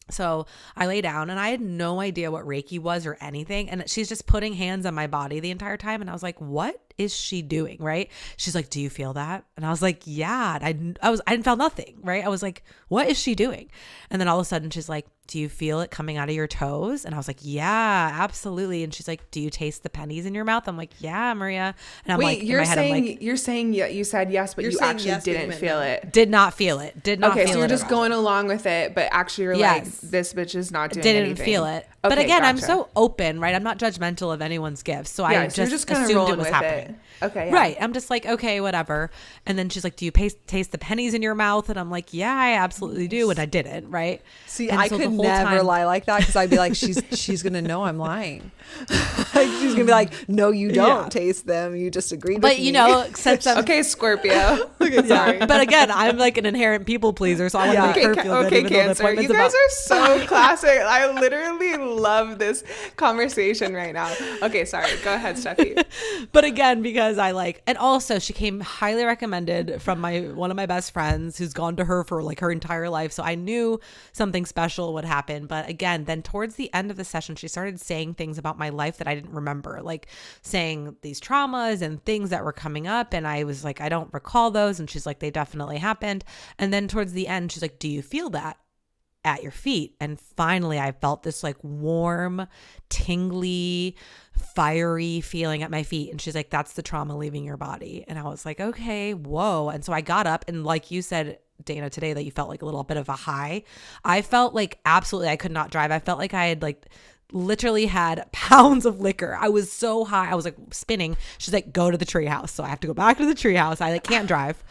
So I lay down and I had no idea what Reiki was or anything. And she's just putting hands on my body the entire time. And I was like, what is she doing? Right. She's like, do you feel that? And I was like, yeah. I didn't feel nothing. Right. I was like, what is she doing? And then all of a sudden she's like, do you feel it coming out of your toes? And I was like, yeah, absolutely. And she's like, do you taste the pennies in your mouth? I'm like, yeah, Maria. And I'm like, you're saying yeah, you said yes, but you actually yes, didn't feel it. Did not feel it. Did not feel it. Okay, so you're just going along with it, but actually you're like, this bitch is not doing anything. Didn't feel it. Okay, but again, gotcha. I'm so open, right? I'm not judgmental of anyone's gifts. So I just assumed it was happening. Okay. Yeah. Right. I'm just like, okay, whatever. And then she's like, do you taste the pennies in your mouth? And I'm like, yeah, I absolutely do. And I didn't. Right. See, and I could never lie like that because I'd be like, she's going to know I'm lying. Like, she's going to be like, no, you don't taste them. You just agreed with me. But, you know, since I'm... Okay, Scorpio. Okay, sorry. But again, I'm like an inherent people pleaser. So I want to make her feel good. Okay, Cancer. You guys are so classic. I literally love this conversation right now. Okay, sorry. Go ahead, Steffi. But again, because I like, and also she came highly recommended from one of my best friends who's gone to her for like her entire life. So I knew something special would happen. But again, then towards the end of the session, she started saying things about my life that I didn't remember, like saying these traumas and things that were coming up. And I was like, I don't recall those. And she's like, they definitely happened. And then towards the end, she's like, do you feel that at your feet? And finally I felt this like warm, tingly, fiery feeling at my feet. And she's like, that's the trauma leaving your body. And I was like, okay, whoa. And so I got up, and like you said, Dana, today, that you felt like a little bit of a high. I felt like absolutely I could not drive. I felt like I had like literally had pounds of liquor. I was so high. I was like spinning. She's like, go to the treehouse. So I have to go back to the treehouse. I like can't drive.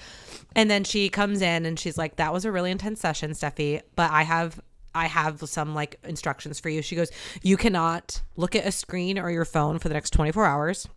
And then she comes in and she's like, that was a really intense session, Steffi, but I have some like instructions for you. She goes, you cannot look at a screen or your phone for the next 24 hours.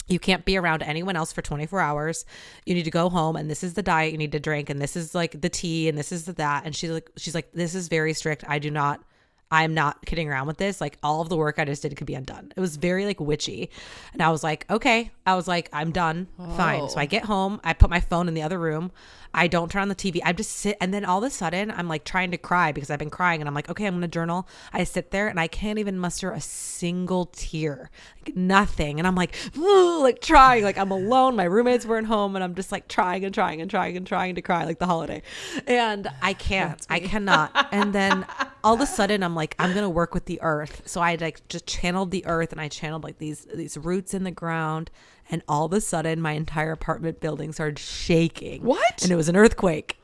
You can't be around anyone else for 24 hours. You need to go home, and this is the diet you need to drink, and this is like the tea, and this is that. And she's like, this is very strict. I'm not kidding around with this. Like, all of the work I just did could be undone. It was very like witchy. And I was like, okay. I was like, I'm done. Fine. So I get home. I put my phone in the other room. I don't turn on the TV. I just sit. And then all of a sudden I'm like trying to cry because I've been crying, and I'm like, okay, I'm going to journal. I sit there and I can't even muster a single tear, like nothing. And I'm like, like trying, like I'm alone. My roommates weren't home, and I'm just like trying and trying and trying and trying to cry like the holiday. And I cannot. And then all of a sudden I'm like, I'm going to work with the earth. So I like just channeled the earth, and I channeled like these roots in the ground. And all of a sudden, my entire apartment building started shaking. What? And it was an earthquake.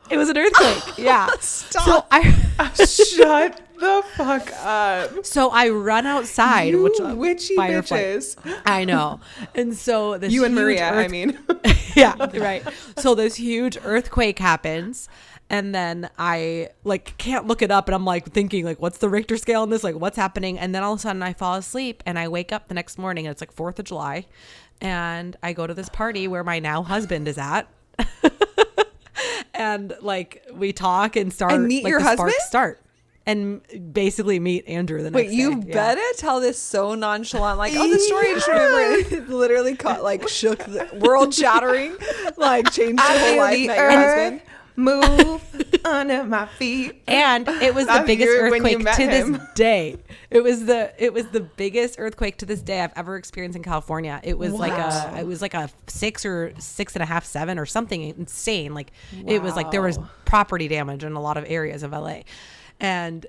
Yeah. Stop. So Shut the fuck up. So I run outside. You witchy bitches. I know. And so this you and Maria, I mean. Yeah, right. So this huge earthquake happens. And then I like can't look it up, and I'm like thinking like, what's the Richter scale on this? Like, what's happening? And then all of a sudden I fall asleep, and I wake up the next morning, and it's like 4th of July. And I go to this party where my now husband is at. And like we talk and start and meet like, your husband? Start and basically meet Andrew the next day. Wait, you better tell this so nonchalant, like, oh, the story. I just remember it literally shook the world, shattering, like changed your whole life. Met your husband. Move under my feet. And it was the biggest earthquake to this day. It was the biggest earthquake to this day I've ever experienced in California. It was like a 6 or 6.5, 7 or something insane. Like it was like there was property damage in a lot of areas of LA. And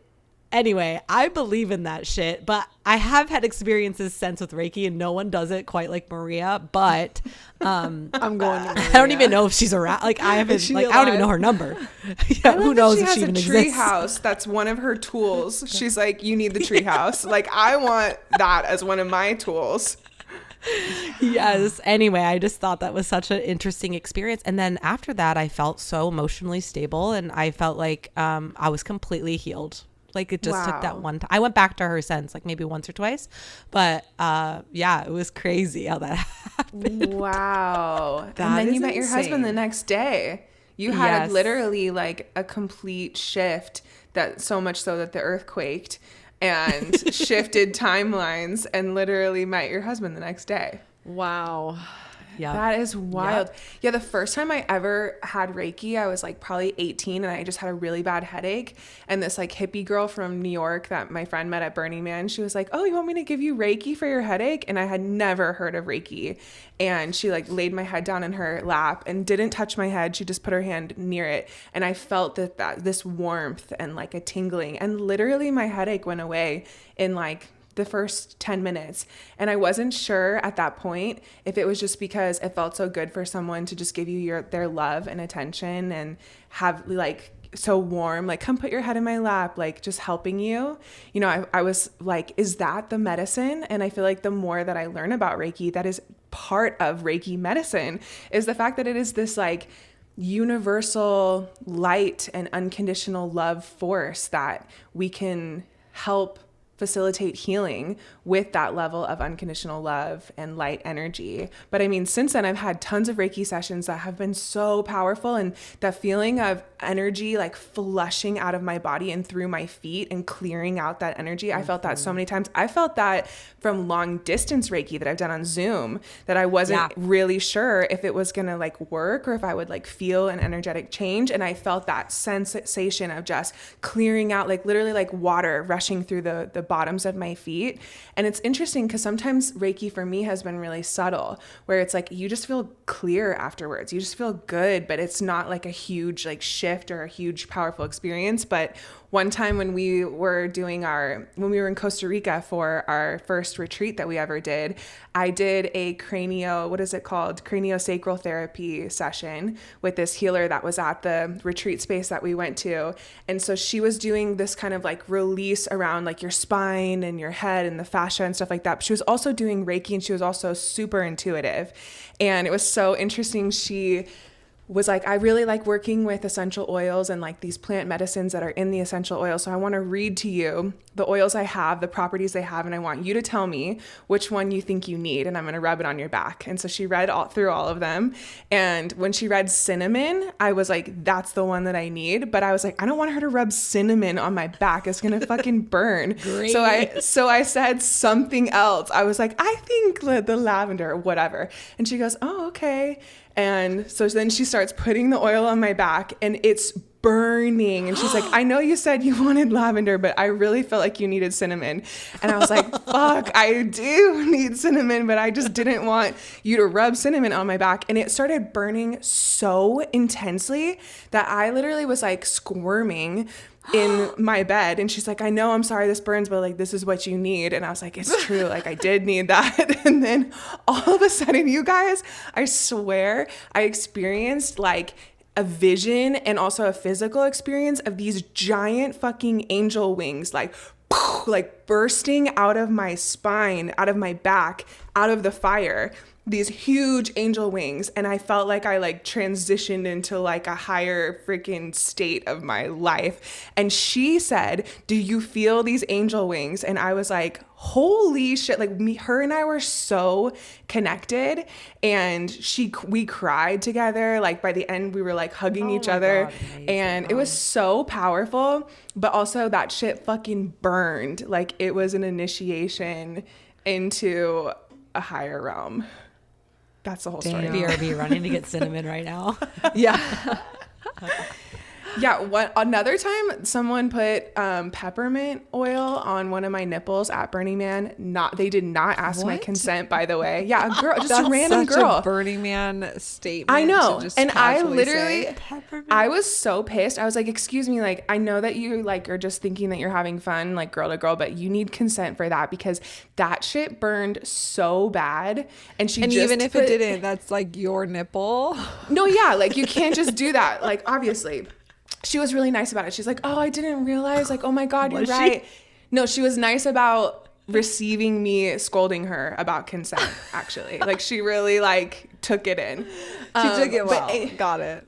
anyway, I believe in that shit, but I have had experiences since with Reiki, and no one does it quite like Maria. But I'm going to Maria. I don't even know if she's around. Like I haven't. Like I don't even know her number. Yeah, who knows if she even exists? She has a tree house. That's one of her tools. She's like, you need the tree house. Like I want that as one of my tools. Yes. Anyway, I just thought that was such an interesting experience. And then after that, I felt so emotionally stable, and I felt like I was completely healed. Like it just took that one time. I went back to her since, like maybe once or twice, but yeah, it was crazy how that happened. Wow. And then you met your husband the next day. You had literally like a complete shift, that so much so that the earth quaked and shifted timelines, and literally met your husband the next day. Wow. Yeah. That is wild. Yeah. The first time I ever had Reiki, I was like probably 18 and I just had a really bad headache. And this like hippie girl from New York that my friend met at Burning Man, she was like, oh, you want me to give you Reiki for your headache? And I had never heard of Reiki. And she like laid my head down in her lap and didn't touch my head. She just put her hand near it. And I felt that this warmth and like a tingling, and literally my headache went away in like the first 10 minutes. And I wasn't sure at that point if it was just because it felt so good for someone to just give you their love and attention and have like so warm, like come put your head in my lap, like just helping you. You know, I was like, is that the medicine? And I feel like the more that I learn about Reiki, that is part of Reiki medicine, is the fact that it is this like universal light and unconditional love force that we can help facilitate healing with that level of unconditional love and light energy. But I mean, since then, I've had tons of Reiki sessions that have been so powerful, and that feeling of energy like flushing out of my body and through my feet and clearing out that energy. I felt that so many times. I felt that from long distance Reiki that I've done on Zoom, that I wasn't really sure if it was going to like work or if I would like feel an energetic change. And I felt that sensation of just clearing out, like literally like water rushing through the bottoms of my feet. And it's interesting because sometimes Reiki for me has been really subtle, where it's like you just feel clear afterwards. You just feel good, but it's not like a huge like shift or a huge powerful experience. But one time when we were in Costa Rica for our first retreat that we ever did, I did a craniosacral therapy session with this healer that was at the retreat space that we went to. And so she was doing this kind of like release around like your spine and your head and the fascia and stuff like that. But she was also doing Reiki, and she was also super intuitive. And it was so interesting. She was like, I really like working with essential oils and like these plant medicines that are in the essential oils. So I want to read to you the oils I have, the properties they have, and I want you to tell me which one you think you need, and I'm going to rub it on your back. And so she read through all of them. And when she read cinnamon, I was like, that's the one that I need. But I was like, I don't want her to rub cinnamon on my back. It's going to fucking burn. Great. So I said something else. I was like, I think the lavender or whatever. And she goes, oh, okay. And so then she starts putting the oil on my back, and it's burning. And she's like, I know you said you wanted lavender, but I really felt like you needed cinnamon. And I was like, fuck, I do need cinnamon, but I just didn't want you to rub cinnamon on my back. And it started burning so intensely that I literally was like squirming in my bed. And she's like, I know, I'm sorry this burns, but like, this is what you need. And I was like, it's true. Like, I did need that. And then all of a sudden, you guys, I swear I experienced like a vision and also a physical experience of these giant fucking angel wings, like bursting out of my spine, out of my back, out of the fire. These huge angel wings. And I felt like I like transitioned into like a higher freaking state of my life. And she said, do you feel these angel wings? And I was like, holy shit. Like her and I were so connected, and we cried together. Like by the end we were like hugging each other. God, and it was so powerful, but also that shit fucking burned. Like it was an initiation into a higher realm. That's the whole story. BRB running to get cinnamon right now. Yeah. Yeah. Another time someone put peppermint oil on one of my nipples at Burning Man. They did not ask my consent, by the way. Yeah. A girl, just a random girl. A Burning Man statement. I know. And I literally, I was so pissed. I was like, excuse me. Like, I know that you like are just thinking that you're having fun, like girl to girl, but you need consent for that, because that shit burned so bad. And even if it didn't, that's like your nipple. No. Yeah. Like you can't just do that. Like, obviously. She was really nice about it. She's like, oh, I didn't realize. Like, oh my God, you're right. No, she was nice about receiving me scolding her about consent, actually. Like, she really, like, took it in. She took it well. Got it.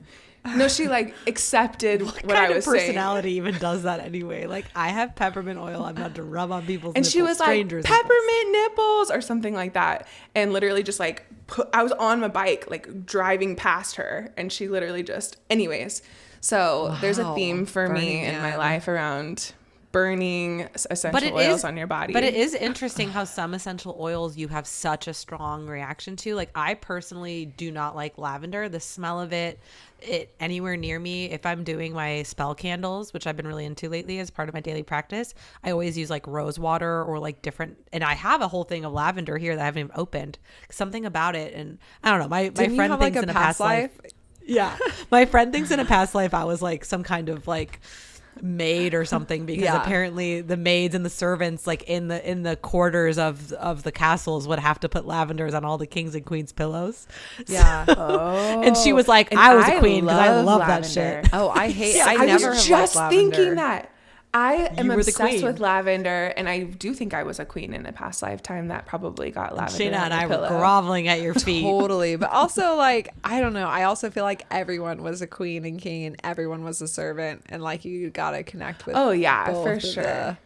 No, she, like, accepted what I was saying. What kind of personality even does that anyway? Like, I have peppermint oil I'm about to rub on people's nipples. And she was like, peppermint nipples or something like that. And literally just, like, I was on my bike, like, driving past her. And she literally just, anyways. So there's a theme for me in my life around burning essential oils on your body. But it is interesting how some essential oils you have such a strong reaction to. Like, I personally do not like lavender. The smell of it anywhere near me. If I'm doing my spell candles, which I've been really into lately as part of my daily practice, I always use like rose water or like different. And I have a whole thing of lavender here that I haven't even opened. Something about it, and I don't know. My friend thinks in a past life. Yeah, my friend thinks in a past life I was like some kind of like maid or something, because apparently the maids and the servants like in the quarters of the castles would have to put lavenders on all the kings and queens pillows. Yeah. And she was like, I was a queen because I love that shit. Oh, I hate I never was have just liked lavender. thinking that. I am You were the obsessed queen. with lavender, and I do think I was a queen in a past lifetime that probably got lavender. Shayna on and the I pillow. were groveling at your feet. Totally. But also, like, I don't know. I also feel like everyone was a queen and king and everyone was a servant. And, like, you got to connect with Oh, yeah, both for of sure.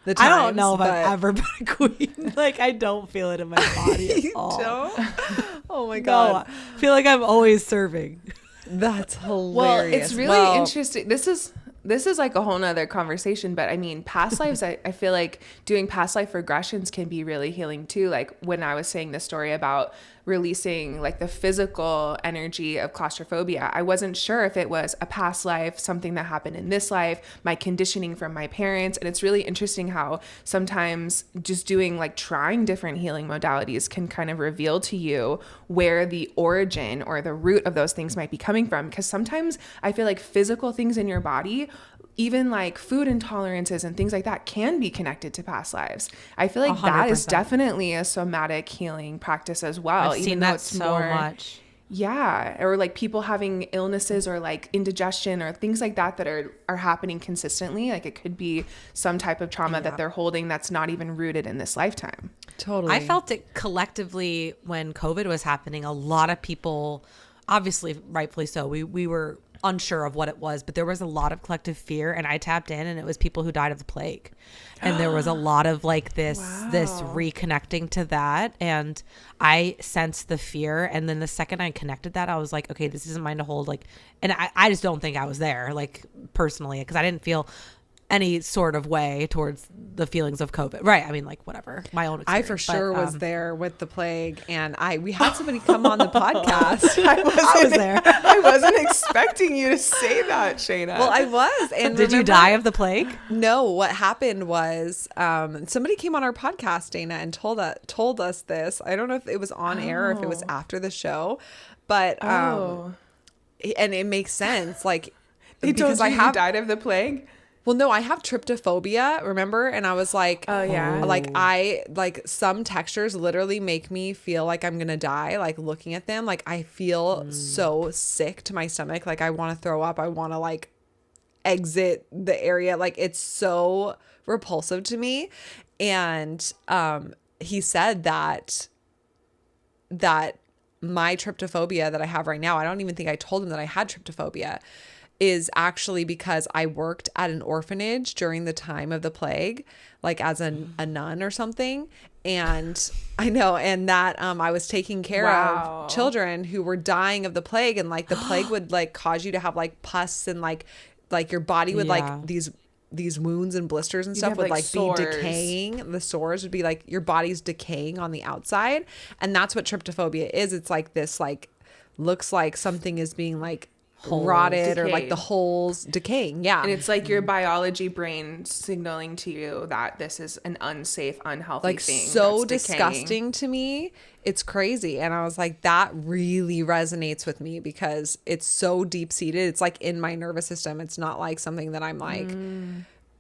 the times, I don't know if but I've ever been a queen. Like, I don't feel it in my body at You all. don't? Oh, my No, God. I feel like I'm always serving. That's hilarious. Well, it's really interesting. This is like a whole nother conversation, but I mean, past lives, I feel like doing past life regressions can be really healing too. Like when I was saying the story about releasing like the physical energy of claustrophobia, I wasn't sure if it was a past life, something that happened in this life, my conditioning from my parents. And it's really interesting how sometimes just doing like trying different healing modalities can kind of reveal to you where the origin or the root of those things might be coming from. Because sometimes I feel like physical things in your body, even like food intolerances and things like that, can be connected to past lives. I feel like that is 100%. definitely a somatic healing practice as well. I've seen that so much. Yeah. Or like people having illnesses or like indigestion or things like that are happening consistently. Like it could be some type of trauma that they're holding that's not even rooted in this lifetime. Totally. I felt it collectively when COVID was happening. A lot of people, obviously rightfully so, we were unsure of what it was, but there was a lot of collective fear, and I tapped in, and it was people who died of the plague, and there was a lot of like this reconnecting to that, and I sensed the fear. And then the second I connected that, I was like, okay, this isn't mine to hold. Like, and I just don't think I was there, like personally, because I didn't feel any sort of way towards the feelings of COVID. Right. I mean, like, whatever. My own experience. I for sure was there with the plague, and we had somebody come on the podcast. I was there. I wasn't expecting you to say that, Shayna. Well, I was. And did you die of the plague? No, what happened was somebody came on our podcast, Dana, and told us this. I don't know if it was on air or if it was after the show, but and it makes sense. Like, they told because you you died of the plague? Well, no, I have tryptophobia, remember? And I was like, oh yeah, like some textures literally make me feel like I'm gonna die. Like looking at them, like I feel so sick to my stomach. Like I want to throw up. I want to like exit the area. Like it's so repulsive to me. And he said that my tryptophobia that I have right now, I don't even think I told him that I had tryptophobia, is actually because I worked at an orphanage during the time of the plague, like as a nun or something. And I know, and that I was taking care of children who were dying of the plague, and like the plague would like cause you to have like pus, and like your body would like these wounds and blisters and stuff would like be decaying. The sores would be like your body's decaying on the outside. And that's what tryptophobia is. It's like this, like looks like something is being like rotted or like the holes decaying. Yeah. And it's like your biology brain signaling to you that this is an unsafe, unhealthy like thing. So disgusting to me. It's crazy. And I was like, that really resonates with me because it's so deep seated. It's like in my nervous system. It's not like something that I'm like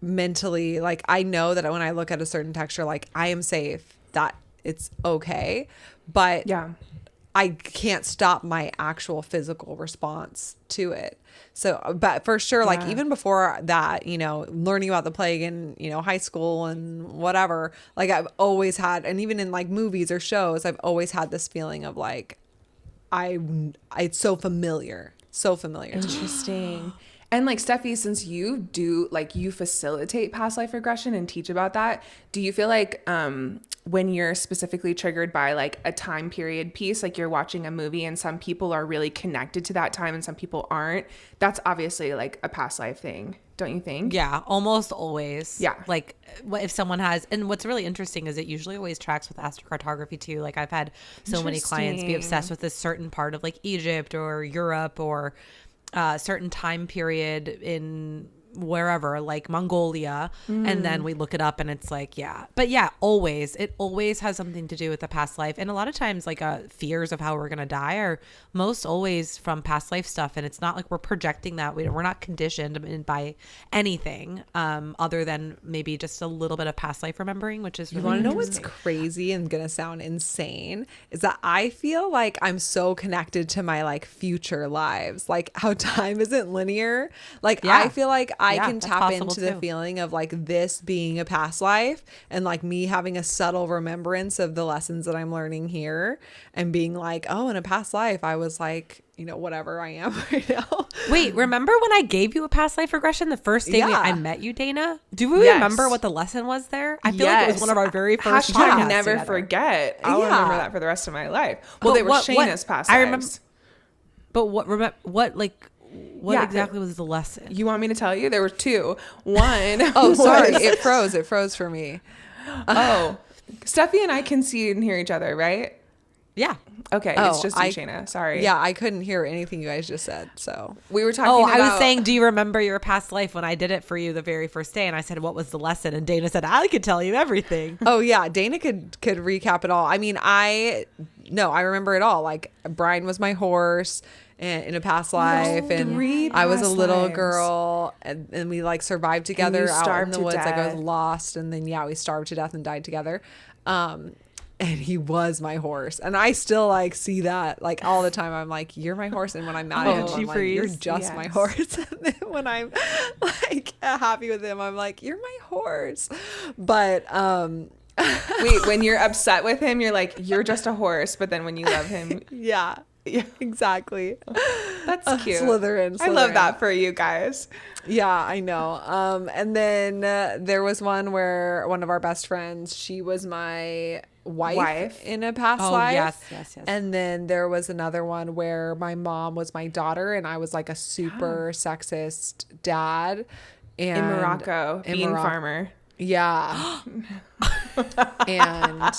mentally, like I know that when I look at a certain texture, like I am safe, that it's okay. But yeah, I can't stop my actual physical response to it. So, but for sure, like even before that, you know, learning about the plague in, you know, high school and whatever, like I've always had, and even in like movies or shows, I've always had this feeling of like, it's so familiar, so familiar. Interesting. And like Steffi, since you facilitate past life regression and teach about that, do you feel like when you're specifically triggered by like a time period piece, like you're watching a movie and some people are really connected to that time and some people aren't, that's obviously like a past life thing, don't you think? Yeah, almost always. Yeah. Like if someone has, and what's really interesting is it usually always tracks with astrocartography too. Like I've had so many clients be obsessed with this certain part of like Egypt or Europe or certain time period in wherever, like Mongolia, and then we look it up and it's like, yeah, but yeah, it always has something to do with the past life. And a lot of times like fears of how we're gonna die are most always from past life stuff, and it's not like we're projecting that. We're not conditioned by anything other than maybe just a little bit of past life remembering, which is really You want to know what's crazy and gonna sound insane is that I feel like I'm so connected to my like future lives, like how time isn't linear. Like I feel like I can tap into the feeling of like this being a past life and like me having a subtle remembrance of the lessons that I'm learning here and being like, oh, in a past life I was like, you know, whatever I am right now. Wait, remember when I gave you a past life regression the first day I met you, Dana? Do we remember what the lesson was there? I feel like it was one of our very first podcasts never together. Forget. I'll remember that for the rest of my life. Well, they were Shayna's past lives. I remember. But what exactly was the lesson? You want me to tell you? There were two. One. Oh, sorry. It froze for me. Steffi and I can see and hear each other, right? Yeah. Okay. It's just you, Shayna. Sorry. Yeah, I couldn't hear anything you guys just said. So we were talking about. I was saying, do you remember your past life when I did it for you the very first day? And I said, what was the lesson? And Dana said, I could tell you everything. Oh yeah, Dana could recap it all. I mean, I remember it all. Like Brian was my horse in a past life, and I was a little girl, and we like survived together out in the woods. Like I was lost, and then we starved to death and died together. And he was my horse, and I still like see that like all the time. I'm like, you're my horse, and when I'm mad at him, I'm like, you're just my horse. And then when I'm like happy with him, I'm like, you're my horse. But wait, when you're upset with him, you're like, you're just a horse. But then when you love him, yeah, exactly. That's cute. Slytherin. I love that for you guys. Yeah, I know. And then there was one where one of our best friends, she was my wife in a past life. Yes. And then there was another one where my mom was my daughter, and I was like a super sexist dad. And in Morocco, farmer. Yeah. And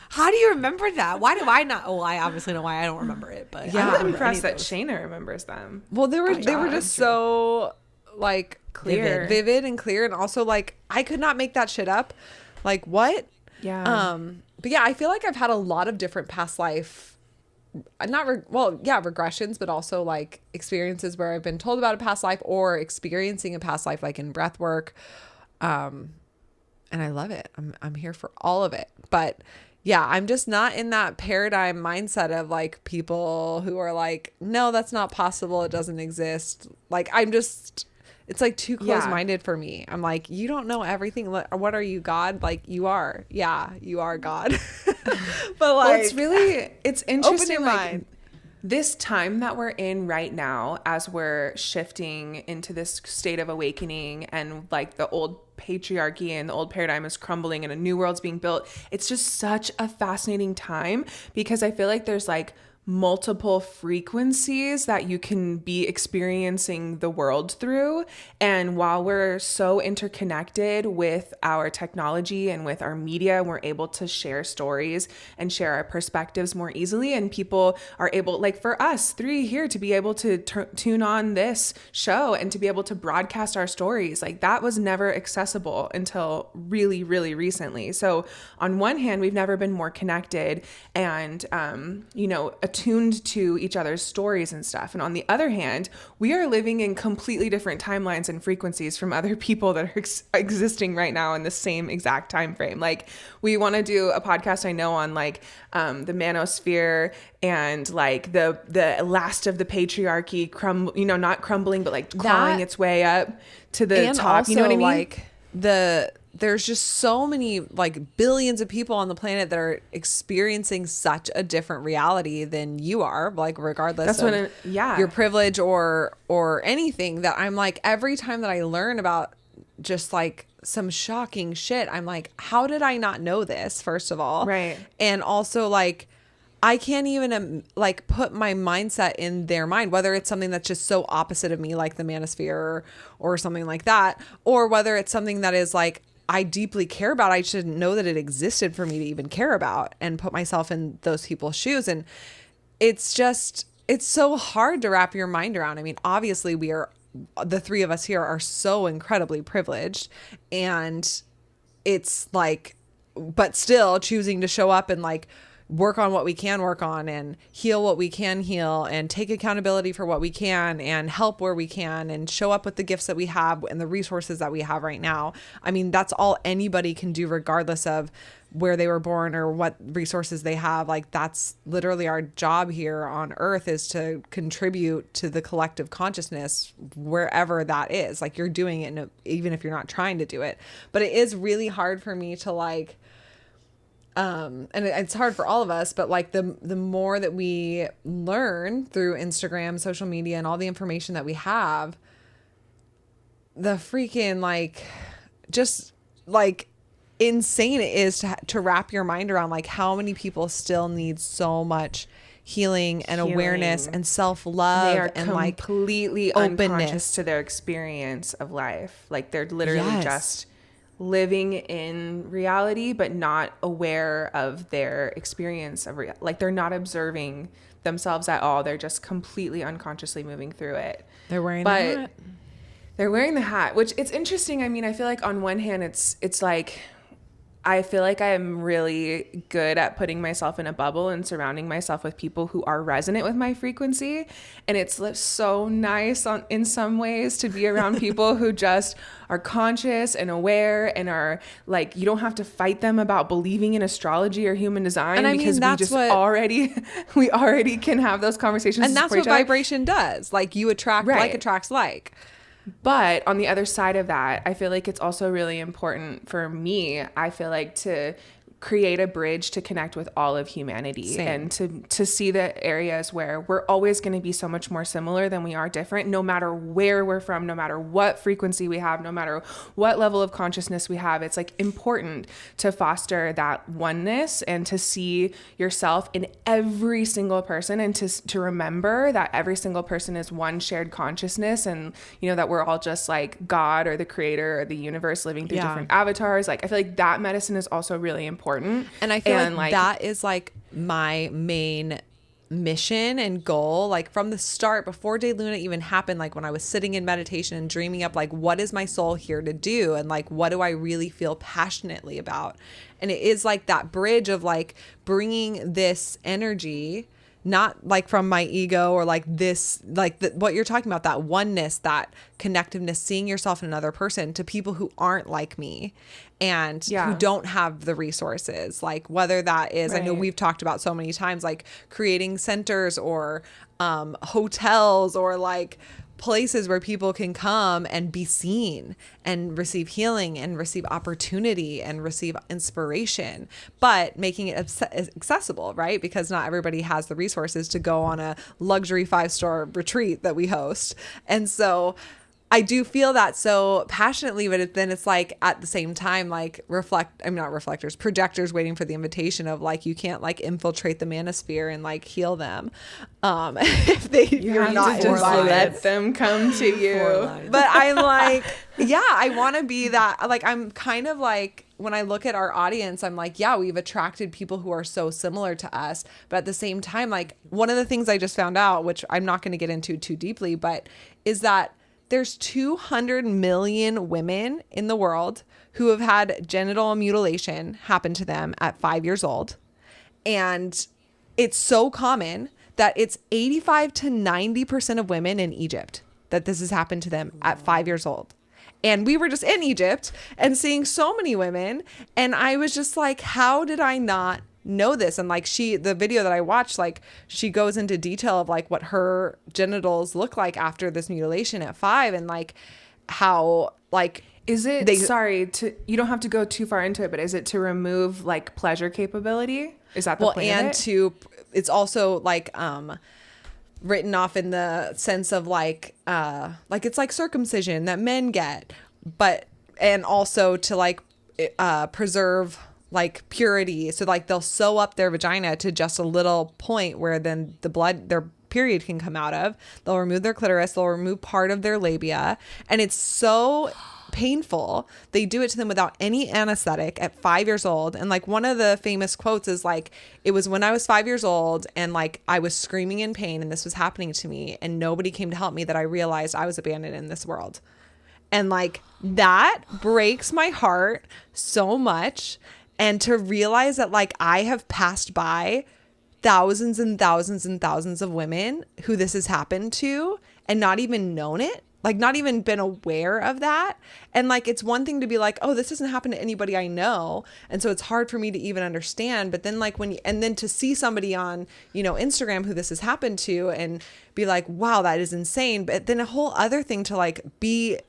how do you remember that? Why do I not? Oh, I obviously know why I don't remember it, but I'm impressed that Shayna remembers them. Well, they were just so like vivid and clear, and also like I could not make that shit up. Like what? Yeah. But yeah, I feel like I've had a lot of different past life, regressions, but also like experiences where I've been told about a past life or experiencing a past life, like in breathwork. And I love it. I'm here for all of it. But yeah, I'm just not in that paradigm mindset of like people who are like, no, that's not possible. It doesn't exist. Like it's like too close-minded for me. I'm like, you don't know everything. What are you, God? Like you are. Yeah, you are God. But like, it's interesting. Open your mind. This time that we're in right now, as we're shifting into this state of awakening, and like the old patriarchy and the old paradigm is crumbling and a new world's being built. It's just such a fascinating time, because I feel like there's like multiple frequencies that you can be experiencing the world through. And while we're so interconnected with our technology and with our media, we're able to share stories and share our perspectives more easily. And people are able, like for us three here, to be able to tune on this show and to be able to broadcast our stories, like that was never accessible until really, really recently. So on one hand, we've never been more connected and, attuned to each other's stories and stuff. And on the other hand, we are living in completely different timelines and frequencies from other people that are existing right now in the same exact time frame. Like we want to do a podcast, I know, on like the manosphere and like the last of the patriarchy not crumbling, but like clawing its way up to the top. Also, you know what I mean? Like there's just so many, like, billions of people on the planet that are experiencing such a different reality than you are, like, regardless of your privilege or anything, that I'm like, every time that I learn about just like some shocking shit, I'm like, how did I not know this, first of all? Right. And also, like, I can't even like put my mindset in their mind, whether it's something that's just so opposite of me, like the manosphere or something like that, or whether it's something that is like, I deeply care about. I shouldn't know that it existed for me to even care about and put myself in those people's shoes. And it's so hard to wrap your mind around. I mean, obviously the three of us here are so incredibly privileged, and it's like, but still choosing to show up and like work on what we can work on and heal what we can heal and take accountability for what we can and help where we can and show up with the gifts that we have and the resources that we have right now. I mean, that's all anybody can do, regardless of where they were born or what resources they have. Like, that's literally our job here on earth, is to contribute to the collective consciousness wherever that is. Like, you're doing it even if you're not trying to do it. But it is really hard for me to like, and it's hard for all of us, but like the more that we learn through Instagram, social media, and all the information that we have, the freaking like, just like insane it is to wrap your mind around, like how many people still need so much healing and awareness and self-love. They are and like completely openness unconscious to their experience of life. Like, they're literally just living in reality, but not aware of their experience of like, they're not observing themselves at all. They're just completely unconsciously moving through it. They're wearing the hat. They're wearing the hat, which it's interesting. I mean, I feel like on one hand, it's like, I feel like I am really good at putting myself in a bubble and surrounding myself with people who are resonant with my frequency. And it's so nice in some ways to be around people who just are conscious and aware and are like, you don't have to fight them about believing in astrology or human design, and because we already can have those conversations. And that's what vibration does. Like, you attract, like attracts like. But on the other side of that, I feel like it's also really important for me, I feel like, to create a bridge to connect with all of humanity. Same. And to see the areas where we're always going to be so much more similar than we are different, no matter where we're from, no matter what frequency we have, no matter what level of consciousness we have. It's like important to foster that oneness and to see yourself in every single person, and to remember that every single person is one shared consciousness, and that we're all just like God or the creator or the universe living through different avatars. Like, I feel like that medicine is also really important. And I feel like that is like my main mission and goal, like from the start, before DayLuna even happened, like when I was sitting in meditation and dreaming up, like, what is my soul here to do? And like, what do I really feel passionately about? And it is like that bridge of like bringing this energy, not like from my ego or like this, like what you're talking about, that oneness, that connectiveness, seeing yourself in another person, to people who aren't like me and who don't have the resources. Like, whether that is, I know we've talked about so many times, like creating centers or hotels or like places where people can come and be seen and receive healing and receive opportunity and receive inspiration, but making it accessible, right? Because not everybody has the resources to go on a luxury 5-star retreat that we host. And so I do feel that so passionately, but then it's like at the same time, like projectors waiting for the invitation of like, you can't like infiltrate the manosphere and like heal them. If you're not just let them come to you. But I'm like, yeah, I want to be that. Like, I'm kind of like, when I look at our audience, I'm like, yeah, we've attracted people who are so similar to us. But at the same time, like, one of the things I just found out, which I'm not going to get into too deeply, but is that there's 200 million women in the world who have had genital mutilation happen to them at 5 years old. And it's so common that it's 85 to 90% of women in Egypt that this has happened to them at 5 years old. And we were just in Egypt and seeing so many women. And I was just like, how did I not know this? And like, the video that I watched, like, she goes into detail of like what her genitals look like after this mutilation at 5. And like, how like is it you don't have to go too far into it, but is it to remove like pleasure capability? Is that the point of it? It's also like written off in the sense of like it's like circumcision that men get, and also to like preserve like purity. So like they'll sew up their vagina to just a little point where then their period can come out of. They'll remove their clitoris, they'll remove part of their labia, and it's so painful. They do it to them without any anesthetic at 5 years old. And like one of the famous quotes is like, it was when I was 5 years old and like I was screaming in pain and this was happening to me and nobody came to help me that I realized I was abandoned in this world. And like that breaks my heart so much. And to realize that like I have passed by thousands and thousands and thousands of women who this has happened to and not even known it. Like not even been aware of that. And like, it's one thing to be like, oh, this doesn't happen to anybody I know. And so it's hard for me to even understand. But then like and then to see somebody on, Instagram who this has happened to and be like, wow, that is insane. But then a whole other thing to like be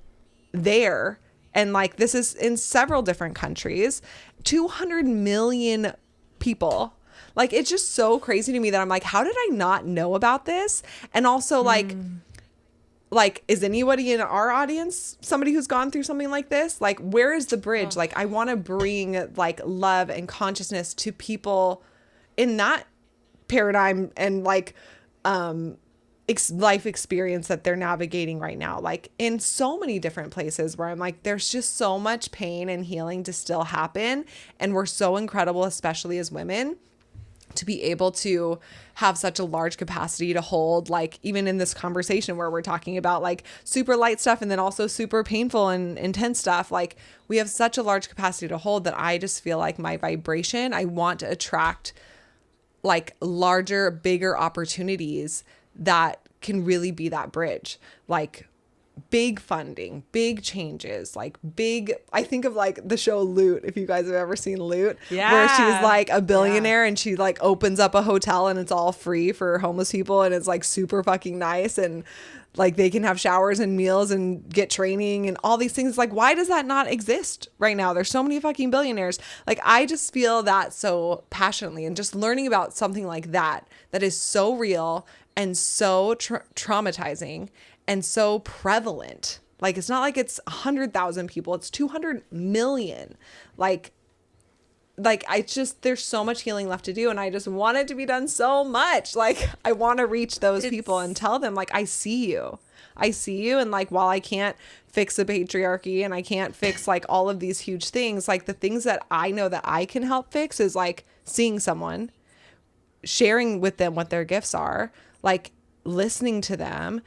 there. And like, this is in several different countries, 200 million people. Like, it's just so crazy to me that I'm like, how did I not know about this? And also like, is anybody in our audience somebody who's gone through something like this? Like, where is the bridge? Like, I want to bring like love and consciousness to people in that paradigm and like life experience that they're navigating right now. Like in so many different places where I'm like, there's just so much pain and healing to still happen. And we're so incredible, especially as women, to be able to have such a large capacity to hold, like even in this conversation where we're talking about like super light stuff and then also super painful and intense stuff, like we have such a large capacity to hold that I just feel like my vibration, I want to attract like larger, bigger opportunities that can really be that bridge. Like big funding, big changes, like big, I think of like the show Loot, if you guys have ever seen Loot, where she's like a billionaire and she like opens up a hotel and it's all free for homeless people and it's like super fucking nice and like they can have showers and meals and get training and all these things. Like, why does that not exist right now? There's so many fucking billionaires. Like, I just feel that so passionately, and just learning about something like that is so real and so traumatizing and so prevalent. Like, it's not like it's 100,000 people, it's 200 million. Like I just, there's so much healing left to do. And I just want it to be done so much. Like, I want to reach those people and tell them, like, I see you. And like, while I can't fix the patriarchy and I can't fix like all of these huge things, like the things that I know that I can help fix is like seeing someone, sharing with them what their gifts are, like listening to them,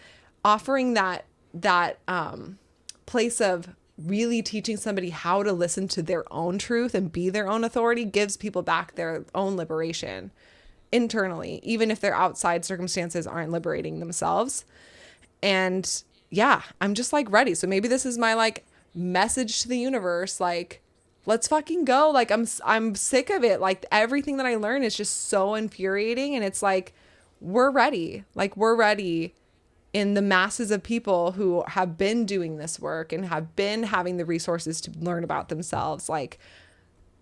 offering that place of really teaching somebody how to listen to their own truth and be their own authority gives people back their own liberation internally, even if their outside circumstances aren't liberating themselves. And yeah, I'm just like ready. So maybe this is my like message to the universe. Like, let's fucking go. Like, I'm sick of it. Like, everything that I learn is just so infuriating. And it's like, we're ready. Like, we're ready in the masses of people who have been doing this work and have been having the resources to learn about themselves. Like,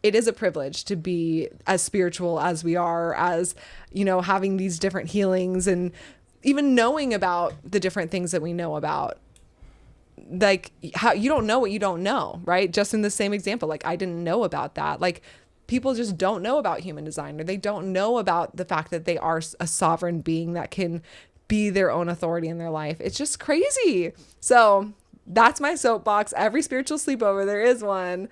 it is a privilege to be as spiritual as we are, as, having these different healings and even knowing about the different things that we know about. Like, how you don't know what you don't know, right? Just in the same example, like, I didn't know about that. Like, people just don't know about human design, or they don't know about the fact that they are a sovereign being that can be their own authority in their life. It's just crazy. So that's my soapbox. Every spiritual sleepover, there is one.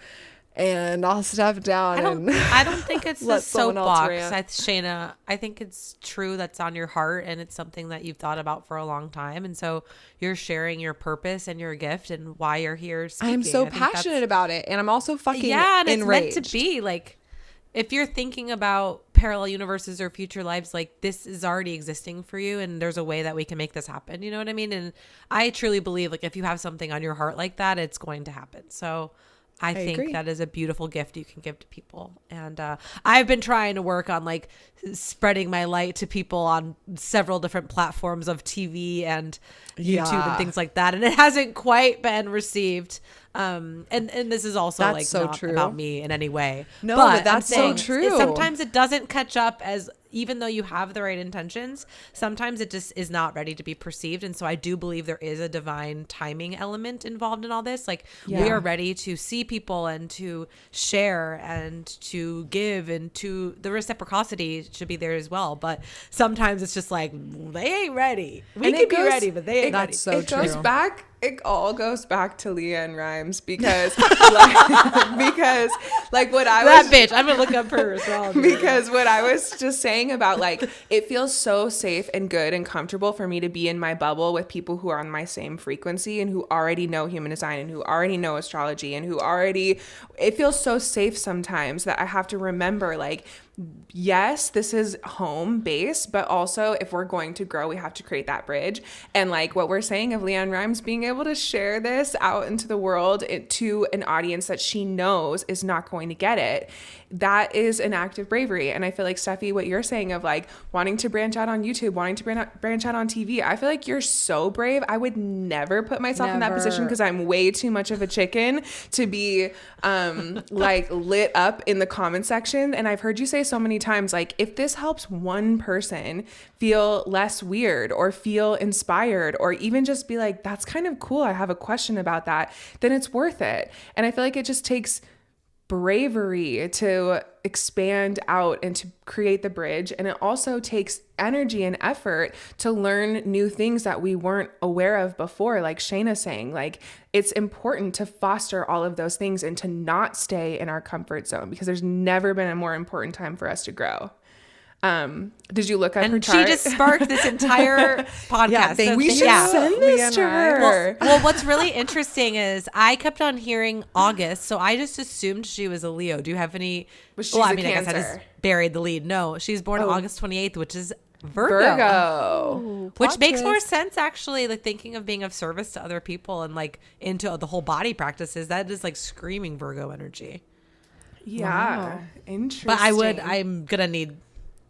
And I'll step down. I don't think it's a soapbox, Shayna. I think it's true that's on your heart, and it's something that you've thought about for a long time. And so you're sharing your purpose and your gift and why you're here speaking. I'm so passionate about it. And I'm also fucking and enraged. It's meant to be. Like, if you're thinking about parallel universes or future lives, like, this is already existing for you, and there's a way that we can make this happen. You know what I mean? And I truly believe, like, if you have something on your heart like that, it's going to happen. So I think agree. that is a beautiful gift you can give to people. And I've been trying to work on like spreading my light to people on several different platforms of TV and YouTube and things like that. And it hasn't quite been received. And this is also That's like so not true. about me in any way. No, but that's I'm so saying true. sometimes it doesn't catch up as, even though you have the right intentions, sometimes it just is not ready to be perceived. And so I do believe there is a divine timing element involved in all this. Like we are ready to see people and to share and to give, and to the reciprocity should be there as well. But sometimes it's just like, they ain't ready. We can be ready, but they ain't ready. That's so true. It all goes back to LeAnn Rimes because what I That was bitch, I'm gonna look up her as well. because what I was just saying about like, it feels so safe and good and comfortable for me to be in my bubble with people who are on my same frequency and who already know human design and who already know astrology and it feels so safe sometimes that I have to remember, like, yes, this is home base, but also if we're going to grow, we have to create that bridge. And like what we're saying of LeAnn Rimes being able to share this out into the world to an audience that she knows is not going to get it, that is an act of bravery. And I feel like, Steffi, what you're saying of like wanting to branch out on YouTube, wanting to branch out on TV, I feel like you're so brave. I would never put myself in that position because I'm way too much of a chicken to be like lit up in the comment section. And I've heard you say so many times, like, if this helps one person feel less weird or feel inspired, or even just be like, that's kind of cool, I have a question about that, then it's worth it. And I feel like it just takes bravery to expand out and to create the bridge. And it also takes energy and effort to learn new things that we weren't aware of before. Like Shayna saying, like, it's important to foster all of those things and to not stay in our comfort zone, because there's never been a more important time for us to grow. Did you look up her chart? And she just sparked this entire podcast. Yeah, we should send this to her. Well, what's really interesting is I kept on hearing August, so I just assumed she was a Leo. Do you have any? She's I a guess I Cancer. just buried the lead. No, she's born August 28th, which is Virgo. Ooh, Which plot makes more twist. sense, actually, like thinking of being of service to other people and like into the whole body practices. That is like screaming Virgo energy. Yeah. Wow. Interesting. But I'm gonna need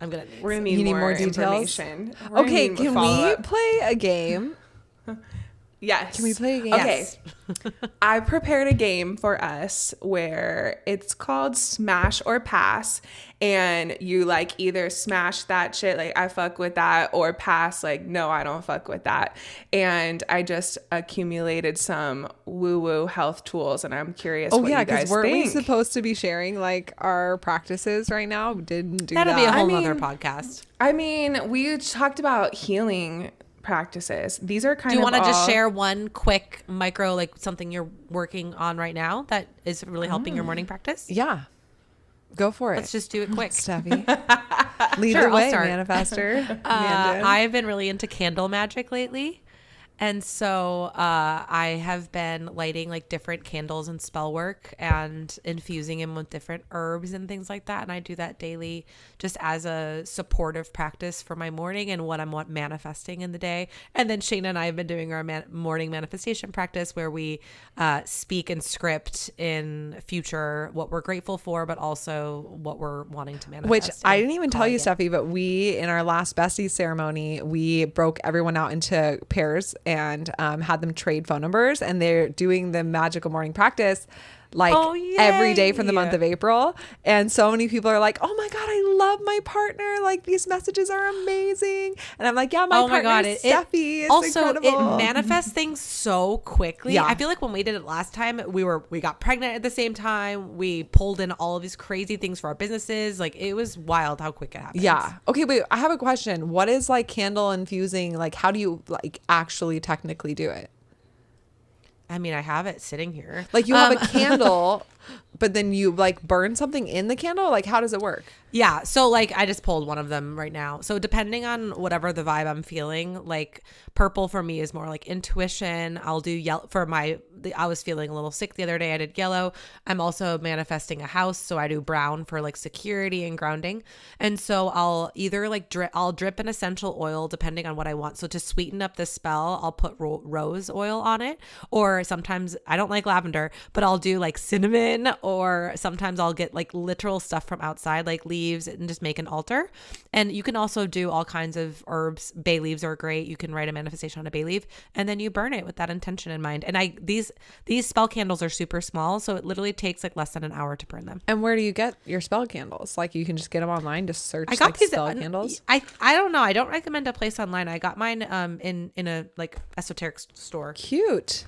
We're gonna You need need more more details? information. We're gonna Okay, need can we follow-up. play a game? Yes. Can we play a game? Okay. Yes. I prepared a game for us where it's called Smash or Pass, and you like either smash that shit, like I fuck with that, or pass, like no, I don't fuck with that. And I just accumulated some woo-woo health tools, and I'm curious what you guys weren't we think. supposed to be sharing like our practices right now? We didn't do That'll that. be a whole I nother mean, podcast. I mean, we talked about healing practices. These are kind Do you of want to just all- share one quick micro, like something you're working on right now that is really helping your morning practice? Yeah. Go for it. Let's just do it quick. Steffi. Lead Sure, the I'll way, start. manifester. Mandan. I've been really into candle magic lately. And so I have been lighting like different candles and spell work and infusing them with different herbs and things like that. And I do that daily just as a supportive practice for my morning and what I'm manifesting in the day. And then Shayna and I have been doing our morning manifestation practice where we speak and script in future what we're grateful for, but also what we're wanting to manifest. Which I and didn't even tell calling you, it. Steffi, but we, in our last bestie ceremony, we broke everyone out into pairs and had them trade phone numbers, and they're doing the magical morning practice like every day for the month of April. And so many people are like, oh my God, I love my partner. Like these messages are amazing. And I'm like, yeah, my partner is Steffi. It's also incredible. it manifests things so quickly. Yeah. I feel like when we did it last time, we got pregnant at the same time. We pulled in all of these crazy things for our businesses. Like it was wild how quick it happened. Yeah. Okay, wait, I have a question. What is like candle infusing? Like how do you like actually technically do it? I mean, I have it sitting here. Like you have a candle, but then you like burn something in the candle? Like, how does it work? Yeah. So like I just pulled one of them right now. So depending on whatever the vibe I'm feeling, like purple for me is more like intuition. I'll do yellow for I was feeling a little sick the other day. I did yellow. I'm also manifesting a house. So I do brown for like security and grounding. And so I'll either like I'll drip an essential oil depending on what I want. So to sweeten up the spell, I'll put rose oil on it. Or sometimes I don't like lavender, but I'll do like cinnamon, or sometimes I'll get like literal stuff from outside, like leaves, and just make an altar. And you can also do all kinds of herbs. Bay leaves are great. You can write a manifestation on a bay leaf and then you burn it with that intention in mind. And these spell candles are super small, so it literally takes like less than an hour to burn them. And where do you get your spell candles? Like, you can just get them online, just search I got like these spell candles. I don't know. I don't recommend a place online. I got mine in a like esoteric store. Cute.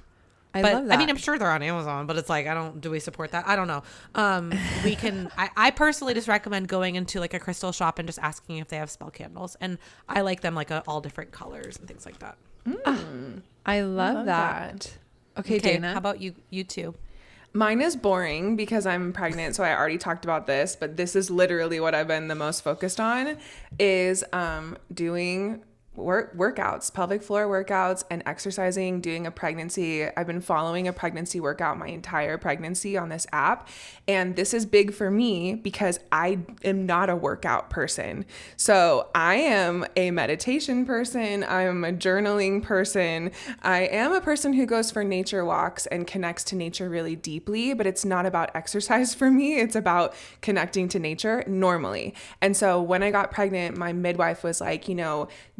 I But love that. I mean, I'm sure they're on Amazon, but it's like, do we support that? I don't know. I personally just recommend going into like a crystal shop and just asking if they have spell candles. And I like them like all different colors and things like that. I love that. Okay, Dana. How about you two? Mine is boring because I'm pregnant, so I already talked about this, but this is literally what I've been the most focused on, is doing workouts, pelvic floor workouts, and exercising, doing a pregnancy. I've been following a pregnancy workout my entire pregnancy on this app. And this is big for me because I am not a workout person. So I am a meditation person. I'm a journaling person. I am a person who goes for nature walks and connects to nature really deeply, but it's not about exercise for me. It's about connecting to nature normally. And so when I got pregnant, my midwife was like,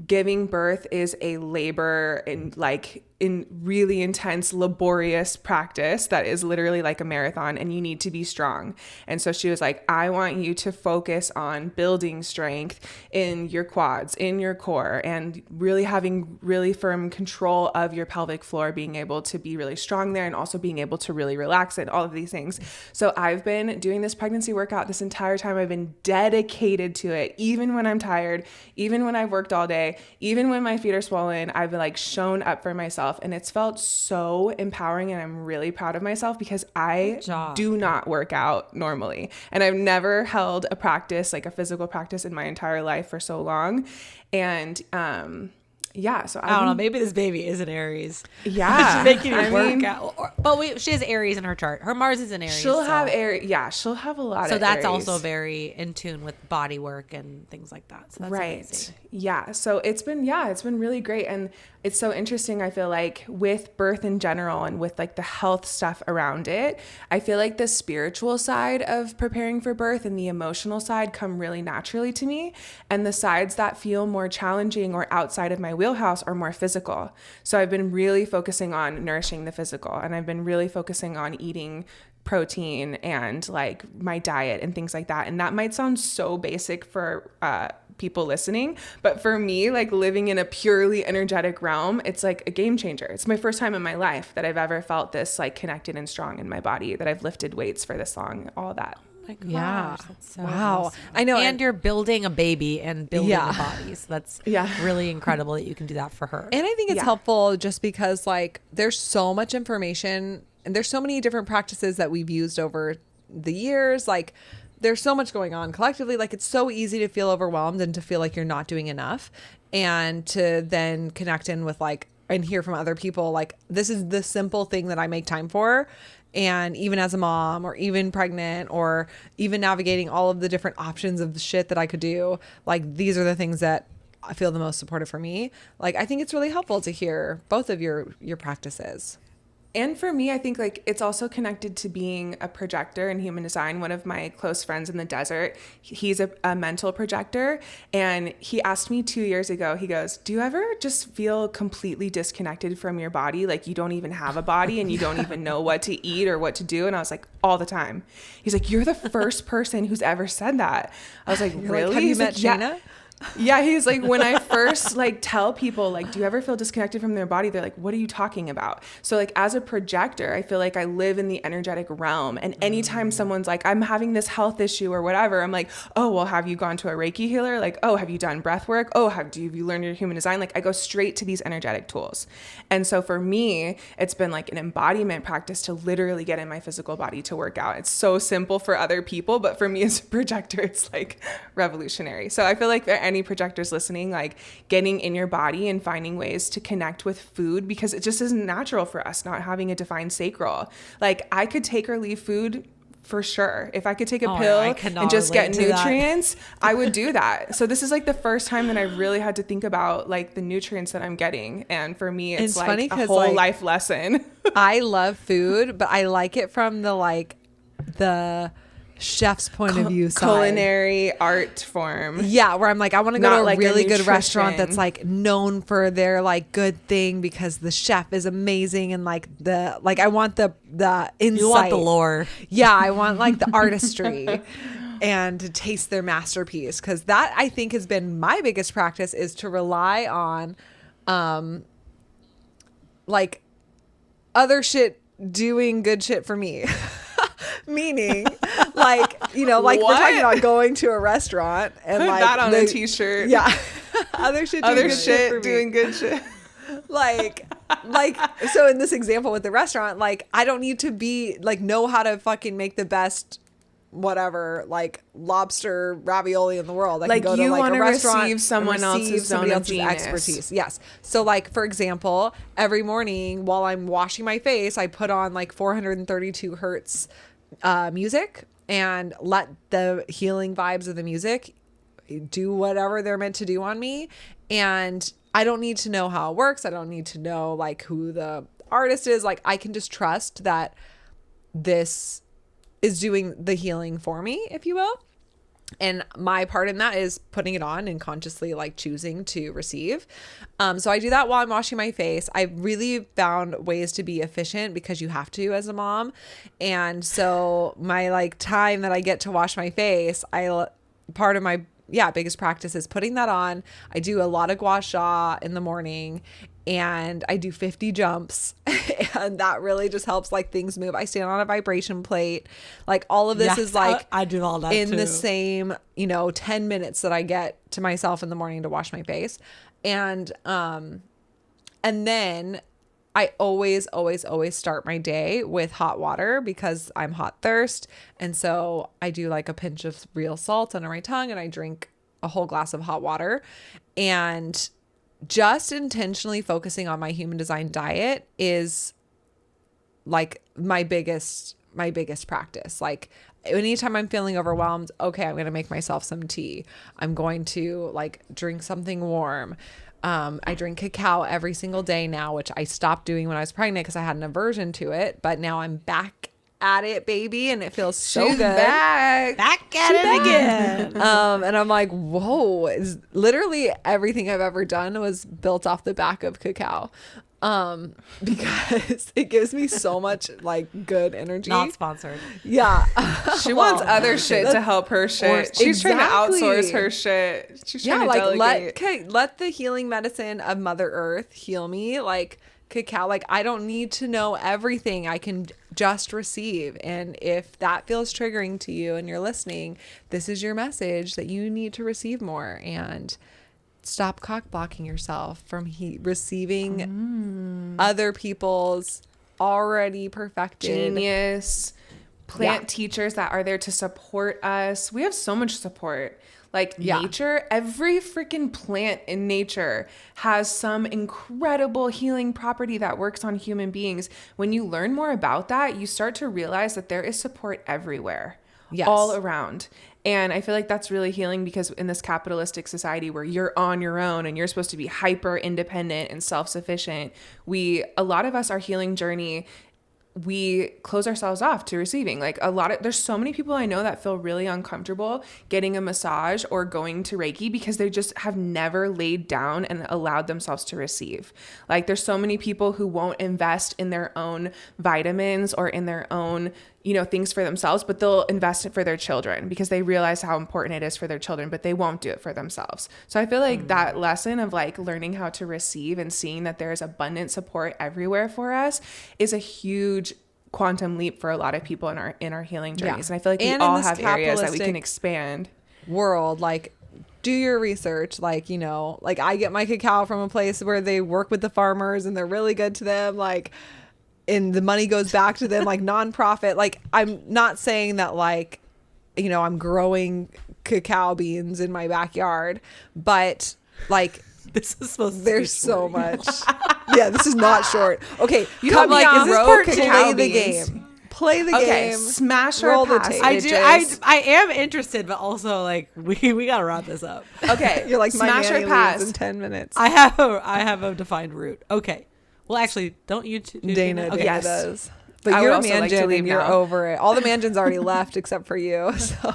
giving birth is a labor and like in really intense, laborious practice that is literally like a marathon, and you need to be strong. And so she was like, I want you to focus on building strength in your quads, in your core, and really having really firm control of your pelvic floor, being able to be really strong there and also being able to really relax it, all of these things. So I've been doing this pregnancy workout this entire time. I've been dedicated to it, even when I'm tired, even when I've worked all day, even when my feet are swollen. I've like shown up for myself. And it's felt so empowering, and I'm really proud of myself because I do not work out normally. And I've never held a practice, like a physical practice, in my entire life for so long. And yeah, so I don't know. Maybe this baby is an Aries. Yeah, she's making it work out. But she has Aries in her chart. Her Mars is in Aries. She'll have Aries. Yeah, she'll have a lot of. So that's Aries. also very in tune with body work and things like that. So that's right. Amazing. Yeah. So it's been really great, and it's so interesting. I feel like with birth in general and with like the health stuff around it, I feel like the spiritual side of preparing for birth and the emotional side come really naturally to me, and the sides that feel more challenging or outside of my wheelhouse are more physical. So I've been really focusing on nourishing the physical, and I've been really focusing on eating protein and like my diet and things like that. And that might sound so basic for people listening, but for me, like living in a purely energetic realm, it's like a game changer. It's my first time in my life that I've ever felt this like connected and strong in my body, that I've lifted weights for this long, all that. My gosh, yeah. That's so wow. awesome. I know. And you're building a baby and building a body. So that's really incredible that you can do that for her. And I think it's helpful just because like there's so much information and there's so many different practices that we've used over the years. Like there's so much going on collectively. Like it's so easy to feel overwhelmed and to feel like you're not doing enough, and to then connect in with like and hear from other people like this is the simple thing that I make time for. And even as a mom, or even pregnant, or even navigating all of the different options of the shit that I could do, like these are the things that I feel the most supportive for me. Like I think it's really helpful to hear both of your practices. And for me, I think like it's also connected to being a projector in human design. One of my close friends in the desert, he's a mental projector. And he asked me 2 years ago, he goes, do you ever just feel completely disconnected from your body? Like you don't even have a body and you don't even know what to eat or what to do? And I was like, all the time. He's like, you're the first person who's ever said that. I was like, really? Like, have you met Shayna? Yeah, he's like, when I first like tell people like, do you ever feel disconnected from their body? They're like, what are you talking about? So like as a projector, I feel like I live in the energetic realm. And anytime someone's like, I'm having this health issue or whatever, I'm like, oh, well, have you gone to a Reiki healer? Like, oh, have you done breath work? Oh, have you learned your human design? Like I go straight to these energetic tools. And so for me, it's been like an embodiment practice to literally get in my physical body to work out. It's so simple for other people, but for me as a projector, it's like revolutionary. So I feel like there are any projectors listening, like getting in your body and finding ways to connect with food, because it just isn't natural for us not having a defined sacral. Like I could take or leave food for sure. If I could take a pill and just get nutrients, I would do that. So this is like the first time that I really had to think about like the nutrients that I'm getting. And for me, it's like funny, a whole like, life lesson. I love food, but I like it from the chef's point of view side. Culinary art form. Yeah, where I'm like, I want to go to a really good restaurant that's like known for their like good thing because the chef is amazing, and like I want the insight. You want the lore. Yeah, I want like the artistry and to taste their masterpiece, because that I think has been my biggest practice, is to rely on like other shit doing good shit for me. Meaning, like, you know, like we're talking about going to a restaurant and put like that on a t-shirt. Yeah. Other shit doing good shit. Like so in this example with the restaurant, like I don't need to be like know how to fucking make the best whatever like lobster ravioli in the world. I like can go you to like want a to restaurant receive somebody else's expertise. Yes. So like for example, every morning while I'm washing my face, I put on like 432 hertz music and let the healing vibes of the music do whatever they're meant to do on me. And I don't need to know how it works. I don't need to know like who the artist is. Like I can just trust that this is doing the healing for me, if you will. And my part in that is putting it on and consciously like choosing to receive. So I do that while I'm washing my face. I really found ways to be efficient because you have to as a mom. And so my like time that I get to wash my face, part of my biggest practice is putting that on. I do a lot of gua sha in the morning, and I do 50 jumps, and that really just helps like things move. I stand on a vibration plate. Like all of this is like I do all that in too. the same, 10 minutes that I get to myself in the morning to wash my face. And then I always start my day with hot water because I'm hot thirst. And so I do like a pinch of real salt under my tongue, and I drink a whole glass of hot water. And just intentionally focusing on my human design diet is like my biggest practice. Like anytime I'm feeling overwhelmed, okay, I'm going to make myself some tea. I'm going to like drink something warm. I drink cacao every single day now, which I stopped doing when I was pregnant because I had an aversion to it, but now I'm back at it, baby, and it feels so good. Back at it again. And I'm like, whoa, literally everything I've ever done was built off the back of cacao. Because it gives me so much like good energy. Not sponsored. Yeah. She wants other shit to help her shit. She's trying to outsource her shit. She's trying to delegate. Let the healing medicine of Mother Earth heal me. Like cacao, like I don't need to know everything. I can just receive. And if that feels triggering to you and you're listening, this is your message that you need to receive more and stop cock blocking yourself from receiving other people's already perfected genius plant teachers that are there to support us. We have so much support. Like nature, every freaking plant in nature has some incredible healing property that works on human beings. When you learn more about that, you start to realize that there is support everywhere, all around. And I feel like that's really healing, because in this capitalistic society where you're on your own and you're supposed to be hyper independent and self-sufficient, a lot of us, our healing journey, we close ourselves off to receiving. Like there's so many people I know that feel really uncomfortable getting a massage or going to Reiki because they just have never laid down and allowed themselves to receive. Like there's so many people who won't invest in their own vitamins or in their own, things for themselves, but they'll invest it for their children because they realize how important it is for their children, but they won't do it for themselves. So I feel like that lesson of like learning how to receive and seeing that there's abundant support everywhere for us is a huge quantum leap for a lot of people in our healing journeys. And I feel like we all have areas that we can expand. World, like, do your research. Like, like I get my cacao from a place where they work with the farmers and they're really good to them. Like, and the money goes back to them, like nonprofit. Like, I'm not saying that like, I'm growing cacao beans in my backyard, but like, this is supposed to there's so much. Yeah, this is not short. Okay, you have like is this part play the game. Play the game. Smash or pass. I am interested, but also like we gotta wrap this up. Okay, you're like smash my or pass in 10 minutes. I have a defined route. Okay. Well, actually, don't you do Dana? Okay. Dana does. But you're a Manjan and you're over it. All the Manjans already left except for you. So.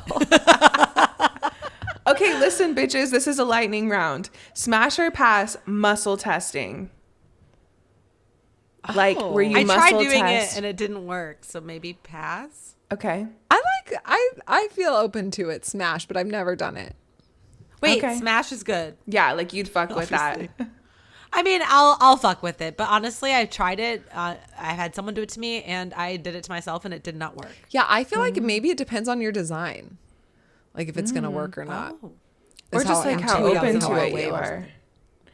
Okay, listen, bitches. This is a lightning round. Smash or pass muscle testing. Like where you muscle tried doing test. it and it didn't work, so maybe pass. Okay. I feel open to it. Smash, but I've never done it. Wait, Okay. Smash is good. Yeah, like you'd fuck with that. I mean, I'll fuck with it, but honestly, I tried it. I had someone do it to me, and I did it to myself, and it did not work. Yeah, I feel like maybe it depends on your design, like if it's gonna work or not, Or just like how open to it you are.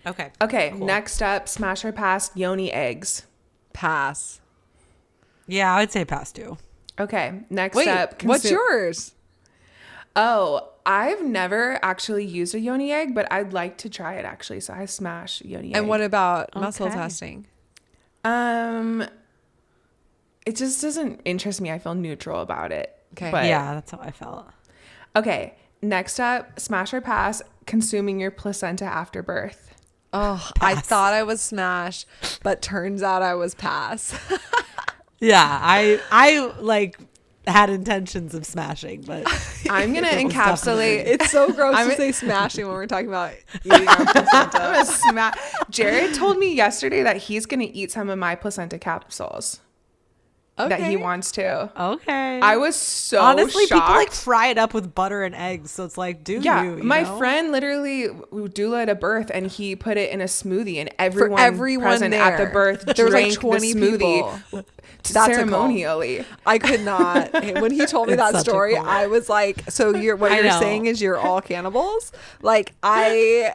Okay. Okay. Cool. Next up, smash or pass yoni eggs. Pass. Yeah, I would say pass too. Okay. Next Wait, up, what's yours? Oh, I've never actually used a yoni egg, but I'd like to try it actually. So I smash yoni egg. And what about muscle testing? It just doesn't interest me. I feel neutral about it. Okay. But, Yeah, that's how I felt. Okay. Next up, smash or pass consuming your placenta after birth. Oh, I thought I was smash, but turns out I was pass. Yeah, I like had intentions of smashing, but I'm gonna encapsulate. It's so gross to say smashing when we're talking about eating our placenta. Jared told me yesterday that he's gonna eat some of my placenta capsules. That he wants to. Okay. I was so honestly shocked. people like fry it up with butter and eggs, so it's like you my know? friend literally doula at a birth and he put it in a smoothie and everyone present at the birth there was like drank 20 the smoothie people. ceremonially. I could not. When he told me that story, I was like, so you're saying is you're all cannibals? Like I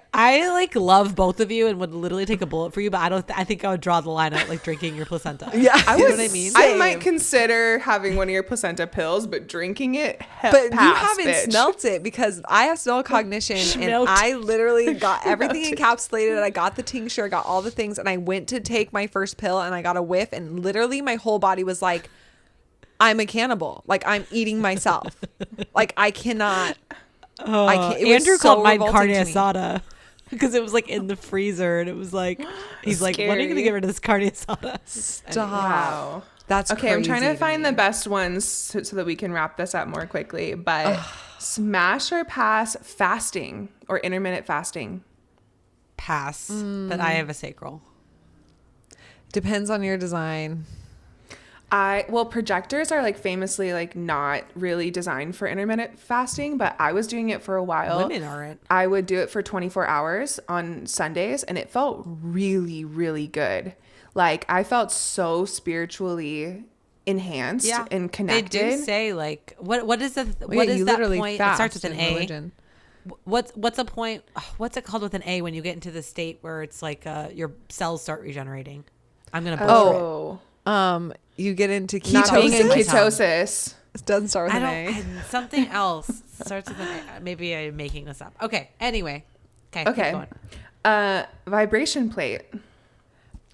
like love both of you and would literally take a bullet for you, but I think I would draw the line at like drinking your placenta. Yeah, you know what I mean? I might consider having one of your placenta pills, but drinking it, but you haven't smelt it because I have smell cognition and I literally got everything encapsulated. I got the tincture, I got all the things, and I went to take my first pill and I got a whiff, and literally my whole body was like, I'm a cannibal. Like I'm eating myself. Like I cannot. I can't. Andrew called mine carne asada because it was like in the freezer, and it was like he's like, when are you gonna get rid of this carne asada? Stop. Wow. That's okay. I'm trying to find the best ones so that we can wrap this up more quickly. But smash or pass fasting or intermittent fasting? Pass. But I have a sacral. Depends on your design. Projectors are like famously like not really designed for intermittent fasting, but I was doing it for a while. Women aren't. I would do it for 24 hours on Sundays and it felt really, really good. Like I felt so spiritually enhanced and connected. They do say like what is that point? It starts with an A. Religion. What's a point? What's it called with an A when you get into the state where it's like your cells start regenerating? I'm gonna butcher it. You get into ketosis. Not being in ketosis. It doesn't start with an A. And something else starts with an A. Maybe I'm making this up. Okay. Anyway. Okay. Keep going. Vibration plate.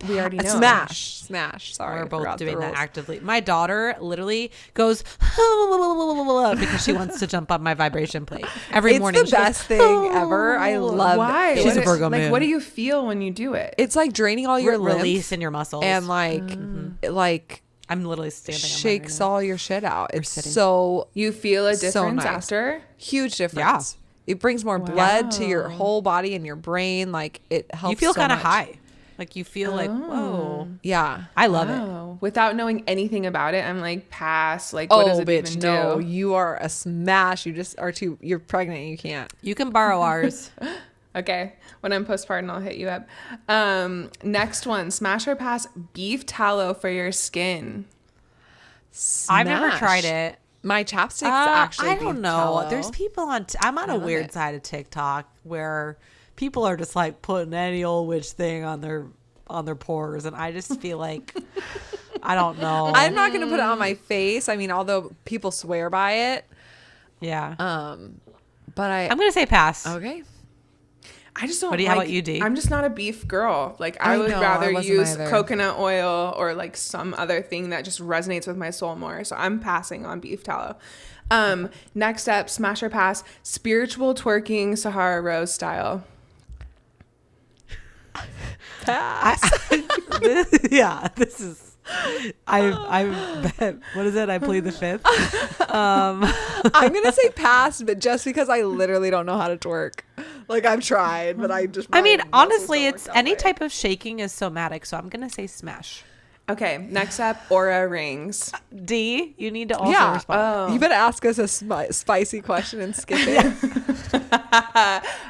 We already know. Smash. Sorry. We're both doing that actively. My daughter literally goes because she wants to jump on my vibration plate every morning. It's the best thing ever. I love it. She's a Virgo moon. What do you feel when you do it? It's like draining all your release in your muscles. And like I'm literally standing shakes all your shit out. It's so you feel a difference after? Huge difference. Yeah. It brings more blood to your whole body and your brain. Like it helps. You feel kind of high. Like you feel like, whoa. Yeah. I love it. Without knowing anything about it, I'm like, pass. Like, what does it even do? No, you are a smash. You just are you're pregnant. You can't. You can borrow ours. Okay. When I'm postpartum, I'll hit you up. Next one, smash or pass beef tallow for your skin. I've never Smash. tried it. My chapstick's actually I don't beef know. tallow. There's people on. I'm on a weird side of TikTok where people are just like putting any old witch thing on their pores, and I just feel like I don't know. I'm not gonna put it on my face. I mean, although people swear by it. Yeah. But I'm gonna say pass. Okay. I just don't. How about you, D? I'm just not a beef girl. Like I would rather use coconut oil or like some other thing that just resonates with my soul more. So I'm passing on beef tallow. Next up, smash or pass, spiritual twerking Sahara Rose style. Pass. This is. What is it? I plead the fifth. I'm gonna say pass, but just because I literally don't know how to twerk. Like I've tried, but I mean, honestly, it's any type of shaking is somatic, so I'm gonna say smash. Okay, next up, aura rings. D, you need to also respond. You better ask us a spicy question and skip it.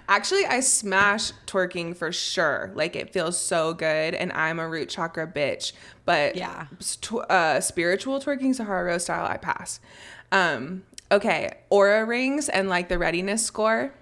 Actually, I smash twerking for sure. Like it feels so good, and I'm a root chakra bitch. But yeah, spiritual twerking Sahara Rose style, I pass. Okay, aura rings and like the readiness score.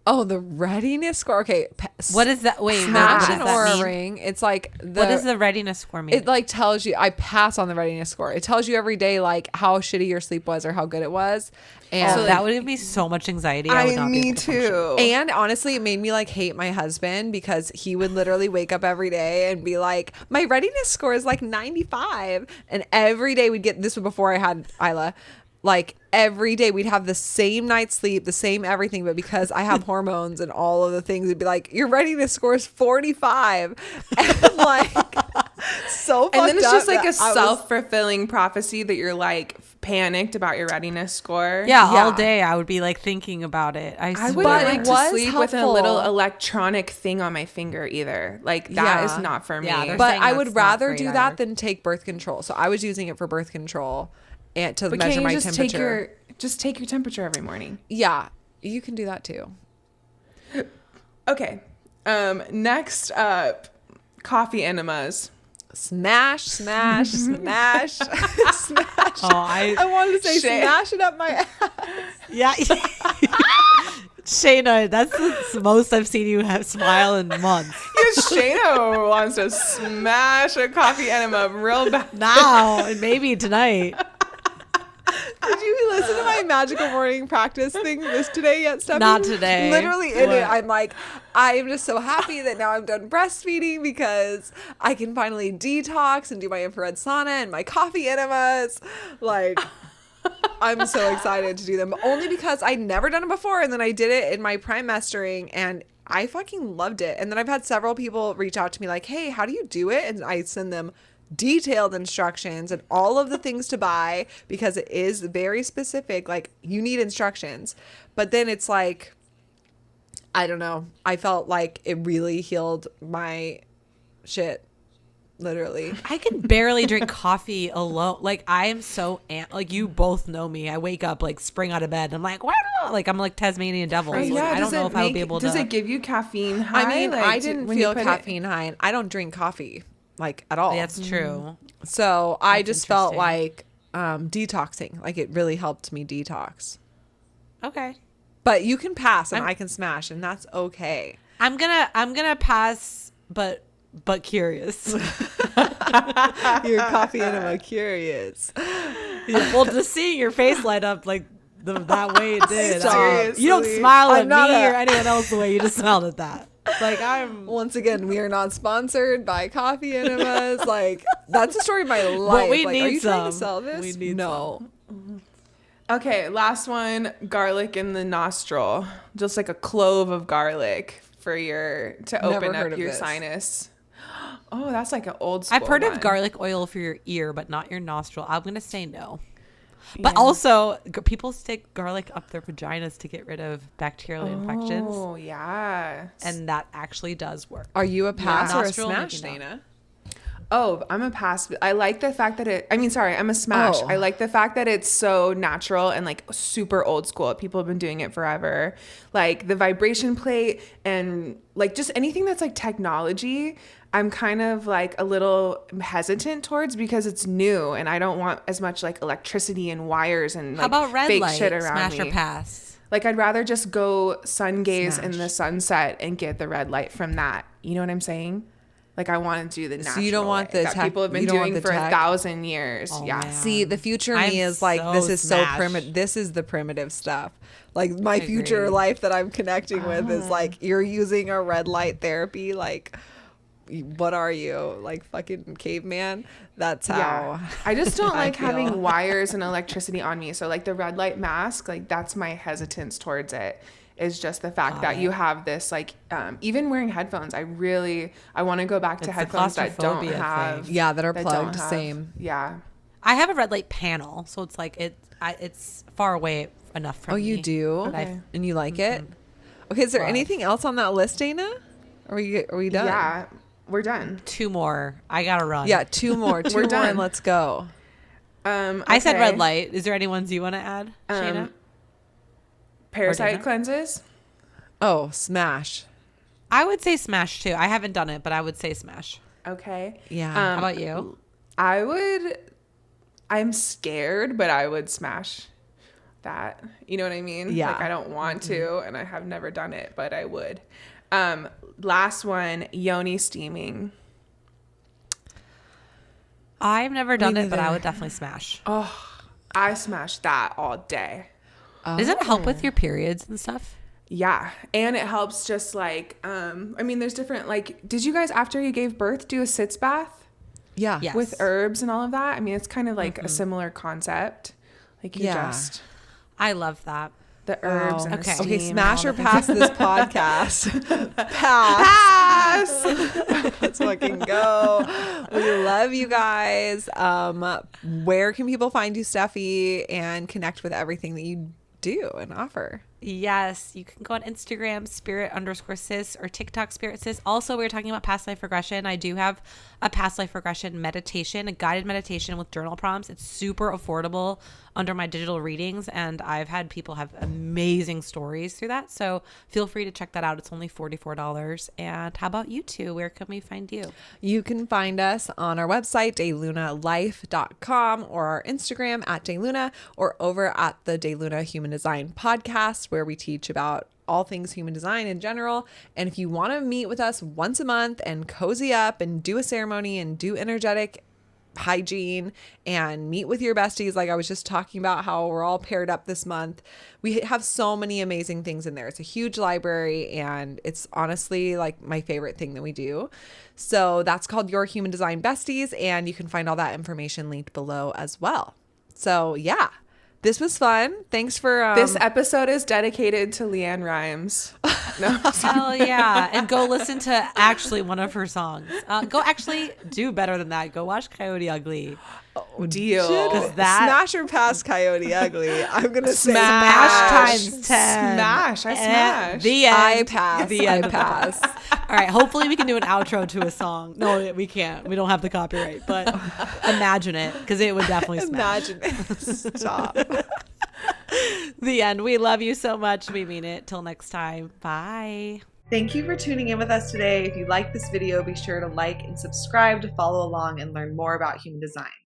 Oh, the readiness score. Okay. What is that? Wait, smash what does an that aura mean? ring. It's like what does the readiness score mean? It like tells you. I pass on the readiness score. It tells you every day like how shitty your sleep was or how good it was. And so that would give me so much anxiety. I would not be able to function. And honestly, it made me like hate my husband because he would literally wake up every day and be like, my readiness score is like 95. And every day we'd get, this was before I had Isla, like every day we'd have the same night's sleep, the same everything. But because I have hormones and all of the things, it'd be like, your readiness score is 45. And like, so fucked up. And then it's just like a self-fulfilling prophecy that you're like panicked about your readiness score. Yeah, all day I would be like thinking about it. I wouldn't like to sleep with a little electronic thing on my finger either. Like that is not for me. But I would rather do that than take birth control. So I was using it for birth control and to measure my temperature. Just take your temperature every morning. Yeah, you can do that too. Okay. Next up, coffee enemas. Smash, smash, smash, smash. Oh, I wanted to say smash it up my ass. Yeah. Shayna, that's the most I've seen you smile in months. Yes, Shayna wants to smash a coffee enema real bad. Now, and maybe tonight. Did you listen to my magical morning practice thing today yet, Steffi? Not today. Literally in it, I'm like, I am just so happy that now I'm done breastfeeding because I can finally detox and do my infrared sauna and my coffee enemas. Like, I'm so excited to do them. Only because I'd never done it before, and then I did it in my prime mestering, and I fucking loved it. And then I've had several people reach out to me like, hey, how do you do it? And I send them detailed instructions and all of the things to buy because it is very specific. Like, you need instructions. But then it's like, I don't know. I felt like it really healed my shit. Literally. I can barely drink coffee alone. Like, I am so like, you both know me. I wake up like spring out of bed and I'm like, like I'm like Tasmanian devil. Like, I don't know if I would be able to. Does it give you caffeine high? I mean, like, I didn't feel caffeine high, and I don't drink coffee like at all. That's true. So I just felt like detoxing. Like, it really helped me detox. Okay. But you can pass and I can smash, and that's okay. I'm gonna pass, but curious. Your coffee enema curious. Yeah, well, just seeing your face light up like that way it did. Seriously. You don't smile at me or anyone else the way you just smiled at that. Like, once again, we are not sponsored by coffee enemas. Like, that's the story of my life. But we like, need are you trying to some. sell this? We need no. Okay, last one, garlic in the nostril. Just like a clove of garlic for to open up your sinus. Oh, that's like an old school I've heard one. of garlic oil for your ear, but not your nostril. I'm going to say no. But also, people stick garlic up their vaginas to get rid of bacterial infections. Oh, yeah. And that actually does work. Are you a pass or a Nostril, smash, maybe not. Dana? Oh, I'm a pass. I like the fact that I'm a smash. Oh. I like the fact that it's so natural and like super old school. People have been doing it forever. Like the vibration plate and like just anything that's like technology, I'm kind of like a little hesitant towards because it's new and I don't want as much like electricity and wires and How like about red fake light? shit around Smash me. or pass? Like I'd rather just go sun gaze Smash. in the sunset and get the red light from that. You know what I'm saying? Like I want to do the natural So you don't want way the that tech- people have been you don't want doing the for tech? 1,000 years. Oh, yeah. man. See, the future I'm me is like, so this is so smash. primitive. This is the primitive stuff. Like my Agree. future life that I'm connecting with is like, you're using a red light therapy. Like, what are you? Like fucking caveman? That's how. Yeah. I just don't I like feel. having wires and electricity on me. So like the red light mask, like that's my hesitance towards it. Is just the fact that you have this like even wearing headphones. I want to go back to It's the headphones that don't claustrophobia have thing. Yeah, that are that plugged. don't have- Same. Yeah. I have a red light panel, so it's like it's far away enough from Oh, me. you do? Okay. And you like it? Okay, is there Love. anything else on that list, Dana? Are we done? Yeah. We're done. 2 more. I gotta run. Yeah, two more. Two We're more done. and let's go. I said okay. red light. Is there any ones you want to add, Shayna? Parasite dinner? cleanses. Oh, smash. I would say smash too. I haven't done it, but I would say smash. Okay. Yeah. How about you? I'm scared, but I would smash that. You know what I mean? Yeah. Like I don't want to, and I have never done it, but I would. Last one, yoni steaming. I've never done it, but I neither. would definitely smash. I smash that all day. Does it help with your periods and stuff? Yeah. And it helps just like, I mean, there's different, like, did you guys, after you gave birth, do a sitz bath Yeah. Yes. with herbs and all of that? I mean, it's kind of like a similar concept. Like you Yeah. just, I love that. the herbs and the Okay. steam Okay, and smash all or the pass this podcast. Pass. Let's fucking go. We love you guys. Where can people find you, Steffi, and connect with everything that you do and offer? Yes, you can go on Instagram, spirit_sis, or TikTok, Spirit Sis. Also, we were talking about past life regression. I do have a past life regression meditation, a guided meditation with journal prompts. It's super affordable under my digital readings, and I've had people have amazing stories through that. So feel free to check that out. It's only $44. And how about you two? Where can we find you? You can find us on our website, daylunalife.com, or our Instagram at dayluna, or over at the DayLuna Human Design podcast, where we teach about all things human design in general. And if you want to meet with us once a month and cozy up and do a ceremony and do energetic hygiene and meet with your besties, like I was just talking about how we're all paired up this month, we have so many amazing things in there. It's a huge library, and it's honestly like my favorite thing that we do. So that's called Your Human Design Besties, and you can find all that information linked below as well. So yeah, this was fun. Thanks for This episode is dedicated to Leanne Rhymes. No, Hell yeah. And go listen to actually one of her songs. Go actually do better than that. Go watch Coyote Ugly. deal. that- smash or pass Coyote Ugly. I'm gonna say Smash times 10. Smash. I smash. The end. I pass. The I end of the pass. All right. Hopefully we can do an outro to a song. No, we can't. We don't have the copyright, but imagine it, because it would definitely smash. Imagine it. Stop. The end. We love you so much. We mean it. Till next time. Bye. Thank you for tuning in with us today. If you like this video, be sure to like and subscribe to follow along and learn more about human design.